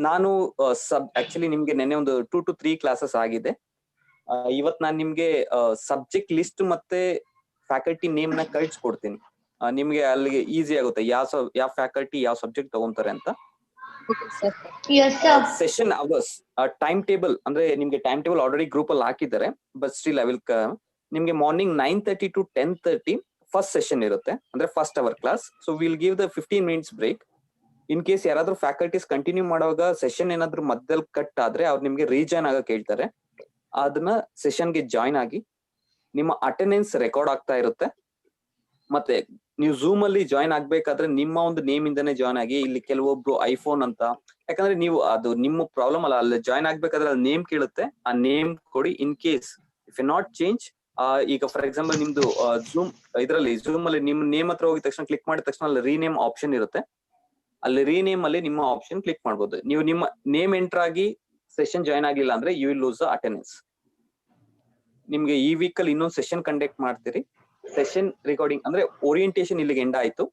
ನಾನು ಆಕ್ಚುಲಿ ನಿಮ್ಗೆ ನೆನ್ನೆ ಒಂದು 2 to 3 ಕ್ಲಾಸಸ್ ಆಗಿದೆ. ಇವತ್ ನಾನು ನಿಮ್ಗೆ ಸಬ್ಜೆಕ್ಟ್ ಲಿಸ್ಟ್ ಮತ್ತೆ ಫ್ಯಾಕಲ್ಟಿ ನೇಮ್ ನ ಕಳ್ಸಿಕೊಡ್ತೀನಿ. ನಿಮ್ಗೆ ಅಲ್ಲಿಗೆ ಈಸಿ ಆಗುತ್ತೆ ಯಾವ ಫ್ಯಾಕಲ್ಟಿ ಯಾವ ಸಬ್ಜೆಕ್ಟ್ ತಗೊಂತಾರೆ ಅಂತ. Yes, sir. Session hours time table ಅಂದ್ರೆ ನಿಮ್ಗೆ ಟೈಮ್ ಟೇಬಲ್ ಆಲ್ರೆಡಿ ಗ್ರೂಪ್ ಅಲ್ಲಿ ಹಾಕಿದ್ದಾರೆ. ಬಟ್ ಸ್ಟಿಲ್ ಐ ವಿಲ್ ನಿಮ್ಗೆ ಮಾರ್ನಿಂಗ್ 9:30 to 10:30 ಫಸ್ಟ್ ಸೆಷನ್ ಇರುತ್ತೆ, ಅಂದ್ರೆ first hour class. So will give the 15 minutes break. In case ಯಾರಾದ್ರೂ ಫ್ಯಾಕಲ್ಟೀಸ್ ಕಂಟಿನ್ಯೂ ಮಾಡುವಾಗ session ಏನಾದ್ರು ಮಧ್ಯದಲ್ಲಿ ಕಟ್ ಆದ್ರೆ ಅವ್ರು ನಿಮ್ಗೆ ರೀಜಾಯ್ನ್ ಆಗಕ್ಕೆ ಹೇಳ್ತಾರೆ. ಅದನ್ನ ಸೆಷನ್ಗೆ ಜಾಯ್ನ್ ಆಗಿ ನಿಮ್ಮ ಅಟೆಂಡೆನ್ಸ್ ರೆಕಾರ್ಡ್ ಆಗ್ತಾ ಇರುತ್ತೆ. ಮತ್ತೆ ನೀವು ಝೂಮ್ ಅಲ್ಲಿ ಜಾಯ್ನ್ ಆಗ್ಬೇಕಾದ್ರೆ ನಿಮ್ಮ ಒಂದು ನೇಮ್ ಇಂದಾನೆ ಜಾಯ್ನ್ ಆಗಿ. ಇಲ್ಲಿ ಕೆಲವೊಬ್ರು ಐಫೋನ್ ಅಂತ, ಯಾಕಂದ್ರೆ ನೀವು ಅದು ನಿಮ್ಮ ಪ್ರಾಬ್ಲಮ್ ಅಲ್ಲ, ಅಲ್ಲಿ ಜಾಯ್ನ್ ಆಗ್ಬೇಕಾದ್ರೆ ಅಲ್ಲಿ ನೇಮ್ ಕೇಳುತ್ತೆ, ಆ ನೇಮ್ ಕೊಡಿ. In case if you not change, ಈಗ ಫಾರ್ ಎಕ್ಸಾಂಪಲ್ ನಿಮ್ದು ಝೂಮ್ ಅಲ್ಲಿ ನಿಮ್ ನೇಮ್ ಹತ್ರ ಹೋಗಿದ ತಕ್ಷಣ ಕ್ಲಿಕ್ ಮಾಡಿದ ತಕ್ಷಣ ಅಲ್ಲಿ ರೀನೇಮ್ ಆಪ್ಷನ್ ಇರುತ್ತೆ. ಅಲ್ಲಿ ರೀನೇಮ್ ಅಲ್ಲಿ ನಿಮ್ಮ ಆಪ್ಷನ್ ಕ್ಲಿಕ್ ಮಾಡ್ಬೋದು. ನೀವು ನಿಮ್ಮ ನೇಮ್ ಎಂಟರ್ ಆಗಿ ಸೆಷನ್ ಜಾಯ್ನ್ ಆಗಿಲ್ಲ ಅಂದ್ರೆ you will lose the attendance. ನಿಮ್ಗೆ ಈ ವೀಕ್ ಅಲ್ಲಿ ಇನ್ನೊಂದು ಸೆಷನ್ ಕಂಡಕ್ಟ್ ಮಾಡ್ತೀರಿ. ಸೆಷನ್ ರೆಕಾರ್ಡಿಂಗ್ ಅಂದ್ರೆ ಓರಿಯಂಟೇಶನ್ ಇಲ್ಲಿಗೆ ಎಂಡ್ ಆಯ್ತು.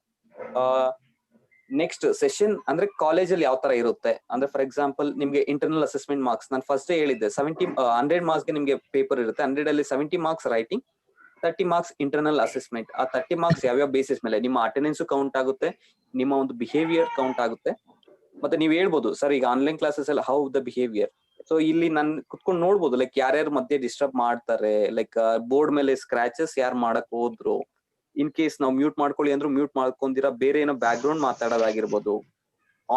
ನೆಕ್ಸ್ಟ್ ಸೆಷನ್ ಅಂದ್ರೆ ಕಾಲೇಜಲ್ಲಿ ಯಾವ ತರ ಇರುತ್ತೆ ಅಂದ್ರೆ, ಫಾರ್ ಎಕ್ಸಾಂಪಲ್ ನಿಮ್ಗೆ ಇಂಟರ್ನಲ್ ಅಸೆಸ್ಮೆಂಟ್ ಮಾರ್ಕ್ಸ್ ನಾನು ಫಸ್ಟ್ ಹೇಳಿದ್ದೆ. 100 ಮಾರ್ಕ್ಸ್ಗೆ ನಿಮ್ಗೆ ಪೇಪರ್ ಇರುತ್ತೆ. 100 ಅಲ್ಲಿ 70 marks writing, 30 marks internal assessment. ಆ 30 ಮಾರ್ಕ್ಸ್ ಯಾವ್ಯಾವ ಬೇಸಿಸ್ ಮೇಲೆ ನಿಮ್ಮ ಅಟೆಂಡೆನ್ಸ್ ಕೌಂಟ್ ಆಗುತ್ತೆ, ನಿಮ್ಮ ಒಂದು ಬಿಹೇವಿಯರ್ ಕೌಂಟ್ ಆಗುತ್ತೆ. ಮತ್ತೆ ನೀವು ಹೇಳ್ಬೋದು ಸರ್ ಈಗ ಆನ್ಲೈನ್ ಕ್ಲಾಸಸ್ ಅಲ್ಲಿ ಹೌ ದ ಬಿಹೇವಿಯರ್. ಸೊ ಇಲ್ಲಿ ನಾನು ಕುತ್ಕೊಂಡು ನೋಡ್ಬೋದು ಲೈಕ್ ಯಾರ್ಯಾರು ಮಧ್ಯೆ ಡಿಸ್ಟರ್ಬ್ ಮಾಡ್ತಾರೆ, ಲೈಕ್ ಬೋರ್ಡ್ ಮೇಲೆ ಸ್ಕ್ರಾಚಸ್ ಯಾರು ಮಾಡಕ್ ಹೋದ್ರು, ಇನ್ ಕೇಸ್ ನಾವು ಮ್ಯೂಟ್ ಮಾಡ್ಕೊಳ್ಳಿ ಅಂದ್ರೂ ಮ್ಯೂಟ್ ಮಾಡ್ಕೊಂಡಿರ ಬೇರೆ ಏನೋ ಬ್ಯಾಕ್ ಗ್ರೌಂಡ್ ಮಾತಾಡೋದಾಗಿರ್ಬೋದು,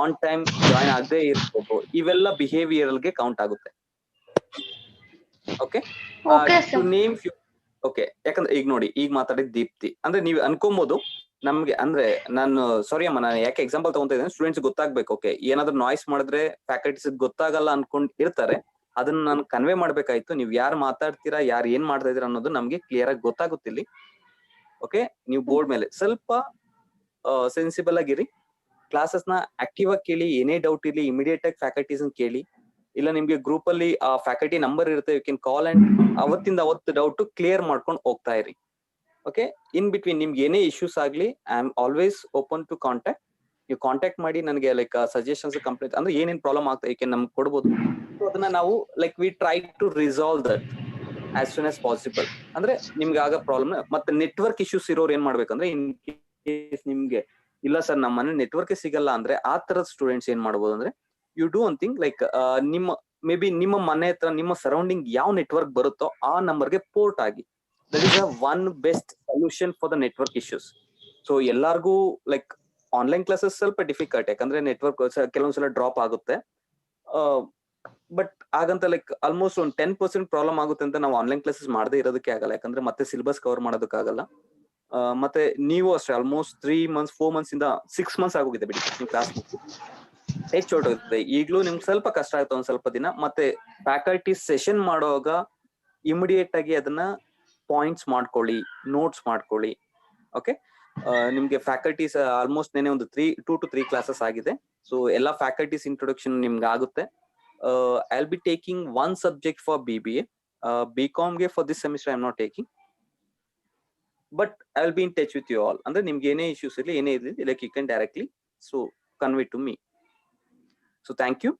ಆನ್ ಟೈಮ್ ಜಾಯ್ನ್ ಆಗದೆ ಇರ್ಬೋದು, ಇವೆಲ್ಲ ಬಿಹೇವಿಯರ್ಗೆ ಕೌಂಟ್ ಆಗುತ್ತೆ. Okay, to name few. Okay, ಯಾಕಂದ್ರೆ ಈಗ ನೋಡಿ ಈಗ ಮಾತಾಡಿದ ದೀಪ್ತಿ ಅಂದ್ರೆ ನೀವು ಅನ್ಕೊಬಹುದು ನಮ್ಗೆ, ಅಂದ್ರೆ ನಾನು ಸಾರಿ ಅಮ್ಮ, ನಾನು ಯಾಕೆ ಎಕ್ಸಾಂಪಲ್ ತಗೊಂತ ಇದ್ದೇನೆ, ಸ್ಟೂಡೆಂಟ್ಸ್ ಗೊತ್ತಾಗ್ಬೇಕು. ಓಕೆ, ಏನಾದ್ರು ನಾಯ್ಸ್ ಮಾಡಿದ್ರೆ ಫ್ಯಾಕಲ್ಟೀಸ್ ಗೊತ್ತಾಗಲ್ಲ ಅನ್ಕೊಂಡ್ ಇರ್ತಾರೆ, ಅದನ್ನ ನಾನು ಕನ್ವೆ ಮಾಡ್ಬೇಕಾಯ್ತು. ನೀವು ಯಾರು ಮಾತಾಡ್ತೀರಾ, ಯಾರು ಏನ್ ಮಾಡ್ತಾ ಇದೀರಾ ಅನ್ನೋದು ನಮ್ಗೆ ಕ್ಲಿಯರ್ ಆಗಿ ಗೊತ್ತಾಗುತ್ತಿಲ್ಲಿ. ಓಕೆ, ನೀವು ಬೋರ್ಡ್ ಮೇಲೆ ಸ್ವಲ್ಪ ಸೆನ್ಸಿಬಲ್ ಆಗಿರಿ. ಕ್ಲಾಸಸ್ ನ ಆಕ್ಟಿವ್ ಆಗಿ ಕೇಳಿ, ಏನೇ ಡೌಟ್ ಇರ್ಲಿ ಇಮಿಡಿಯೇಟ್ ಆಗಿ ಫ್ಯಾಕಲ್ಟೀಸ್ ಕೇಳಿ. ಇಲ್ಲ ನಿಮ್ಗೆ ಗ್ರೂಪ್ ಅಲ್ಲಿ ಆ ಫ್ಯಾಕಲ್ಟಿ ನಂಬರ್ ಇರುತ್ತೆ, ಯು ಕ್ಯಾನ್ ಕಾಲ್ ಅಂಡ್ ಅವತ್ತಿಂದ ಅವತ್ತು ಡೌಟ್ ಕ್ಲಿಯರ್ ಮಾಡ್ಕೊಂಡು ಹೋಗ್ತಾ ಇರಿ. ಓಕೆ, ಇನ್ ಬಿಟ್ವೀನ್ ನಿಮ್ಗೆ ಏನೇ ಇಶ್ಯೂಸ್ ಆಗ್ಲಿ, I am always open to contact. ನೀವು ಕಾಂಟ್ಯಾಕ್ಟ್ ಮಾಡಿ ನನಗೆ ಲೈಕ್ ಸಜೆಷನ್ಸ್ ಕಂಪ್ಲೀಟ್ ಅಂದ್ರೆ ಏನೇನ್ ಪ್ರಾಬ್ಲಮ್ ಆಗ್ತಾ ಇದಕ್ಕೆ ನಮ್ಗೆ ಕೊಡ್ಬೋದು. ಅದನ್ನ ನಾವು like we try to resolve that as soon as possible. ಅಂದ್ರೆ ನಿಮ್ಗೆ ಆಗ ಪ್ರಾಬ್ಲಮ್. ಮತ್ತೆ ನೆಟ್ವರ್ಕ್ ಇಶ್ಯೂಸ್ ಇರೋರು ಏನ್ ಮಾಡ್ಬೇಕಂದ್ರೆ, ಇನ್ ಕೇಸ್ ನಿಮ್ಗೆ ಇಲ್ಲ ಸರ್ ನಮ್ಮ ಮನೆ ನೆಟ್ವರ್ಕ್ ಸಿಗಲ್ಲ ಅಂದ್ರೆ, ಆ ತರದ ಸ್ಟೂಡೆಂಟ್ಸ್ ಏನ್ ಮಾಡ್ಬೋದು ಅಂದ್ರೆ, you do one thing like ನಿಮ್ಮ ಮೇ ಬಿ ನಿಮ್ಮ ಮನೆ ಹತ್ರ ನಿಮ್ಮ ಸರೌಂಡಿಂಗ್ ಯಾವ ನೆಟ್ವರ್ಕ್ ಬರುತ್ತೋ ಆ ನಂಬರ್ಗೆ ಪೋರ್ಟ್ ಆಗಿ. That is one best solution for the network issues. So ಎಲ್ಲಾರ್ಗೂ ಲೈಕ್ ಆನ್ಲೈನ್ ಕ್ಲಾಸಸ್ ಸ್ವಲ್ಪ ಡಿಫಿಕಲ್ಟ್, ಯಾಕಂದ್ರೆ ನೆಟ್ವರ್ಕ್ ಕೆಲವೊಂದ್ಸಲ ಡ್ರಾಪ್ ಆಗುತ್ತೆ. ಬಟ್ ಹಾಗಂತ ಲೈಕ್ ಆಲ್ಮೋಸ್ಟ್ ಒಂದು 10% ಪ್ರಾಬ್ಲಮ್ ಆಗುತ್ತೆ ಅಂತ ನಾವು ಆನ್ಲೈನ್ ಕ್ಲಾಸಸ್ ಮಾಡದೇ ಇರೋದಕ್ಕೆ ಆಗಲ್ಲ, ಯಾಕಂದ್ರೆ ಮತ್ತೆ ಸಿಲೆಬಸ್ ಕವರ್ ಮಾಡೋದಕ್ಕಾಗಲ್ಲ. ಮತ್ತೆ ನೀವು ಅಷ್ಟೇ ಆಲ್ಮೋಸ್ಟ್ 3 months 4 months ಇಂದ 6 months ಆಗೋಗಿದೆ ಬಿಡಿ ನೀವು ಕ್ಲಾಸ್ ಹೆಚ್ಚು ಹೊರಟೋಗುತ್ತೆ. ಈಗ್ಲೂ ನಿಮ್ಗೆ ಸ್ವಲ್ಪ ಕಷ್ಟ ಆಗುತ್ತೆ ಒಂದ್ ಸ್ವಲ್ಪ ದಿನ. ಮತ್ತೆ ಫ್ಯಾಕಲ್ಟಿ ಸೆಷನ್ ಮಾಡುವಾಗ ಇಮಿಡಿಯೇಟ್ ಆಗಿ ಅದನ್ನ ಪಾಯಿಂಟ್ಸ್ ಮಾಡ್ಕೊಳ್ಳಿ, ನೋಟ್ಸ್ ಮಾಡ್ಕೊಳ್ಳಿ. ಓಕೆ, ನಿಮ್ಗೆ ಫ್ಯಾಕಲ್ಟೀಸ್ ಆಲ್ಮೋಸ್ಟ್ ನೆನೆ ಒಂದು 2 to 3 ಕ್ಲಾಸಸ್ ಆಗಿದೆ. ಸೊ ಎಲ್ಲಾ ಫ್ಯಾಕಲ್ಟೀಸ್ ಇಂಟ್ರೊಡಕ್ಷನ್ ನಿಮ್ಗೆ ಆಗುತ್ತೆ. I will be taking 1 subject for BBA. BCom ಗೆ for this semester I am not taking, but I will be in touch with you all. ಅಂದ್ರೆ ನಿಮ್ಗೆ ಏನೇ ಇಶ್ಯೂಸ್ ಇರಲಿ ಏನೇ ಇರಲಿ like you can directly so convey to me. So thank you.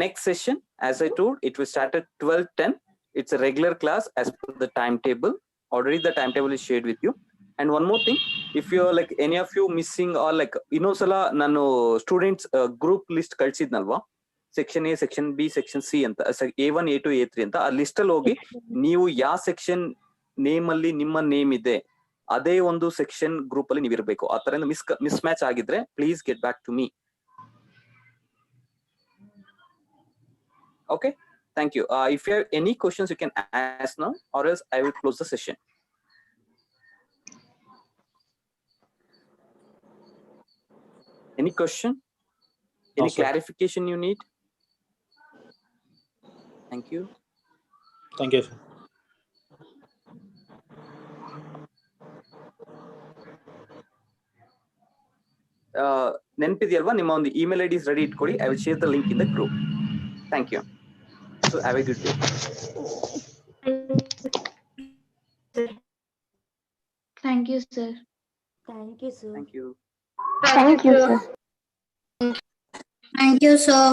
Next session, as I told, it will start at 12:10. It's a regular class as per the timetable. Already the timetable is shared with you. And one more thing, if you're like any of you missing or like ಇನ್ನೊಂದ್ಸಲ ನಾನು students group list ಕಳ್ಸಿದ್ನಲ್ವಾ, section A, section B, section C ಅಂತ, A1, A2, A3 ಅಂತ, ಆ list ಅಲ್ಲಿ ಹೋಗಿ ನೀವು ಯಾವ ಸೆಕ್ಷನ್ ನೇಮ್ ಅಲ್ಲಿ ನಿಮ್ಮ ನೇಮ್ ಇದೆ ಅದೇ ಒಂದು ಸೆಕ್ಷನ್ ಗ್ರೂಪ್ ಅಲ್ಲಿ ನೀವು ಇರಬೇಕು. ಆ ತರ ಮಿಸ್ ಮ್ಯಾಚ್ ಆಗಿದ್ರೆ please get back to me. Okay, thank you. If you have any questions, you can ask now, or else I will close the session. Any question? Any clarification you need? Thank you. Thank you, sir. ನೆನಪಿದೆಯಲ್ವಾ ನಿಮ್ಮ ಒಂದು email ID ready ಇಟ್ಕೊಳ್ಳಿ. I will share the link in the group. Thank you. So have a good day. Thank you, sir. Thank you, sir. Thank you. Thank you, sir. Thank you, sir.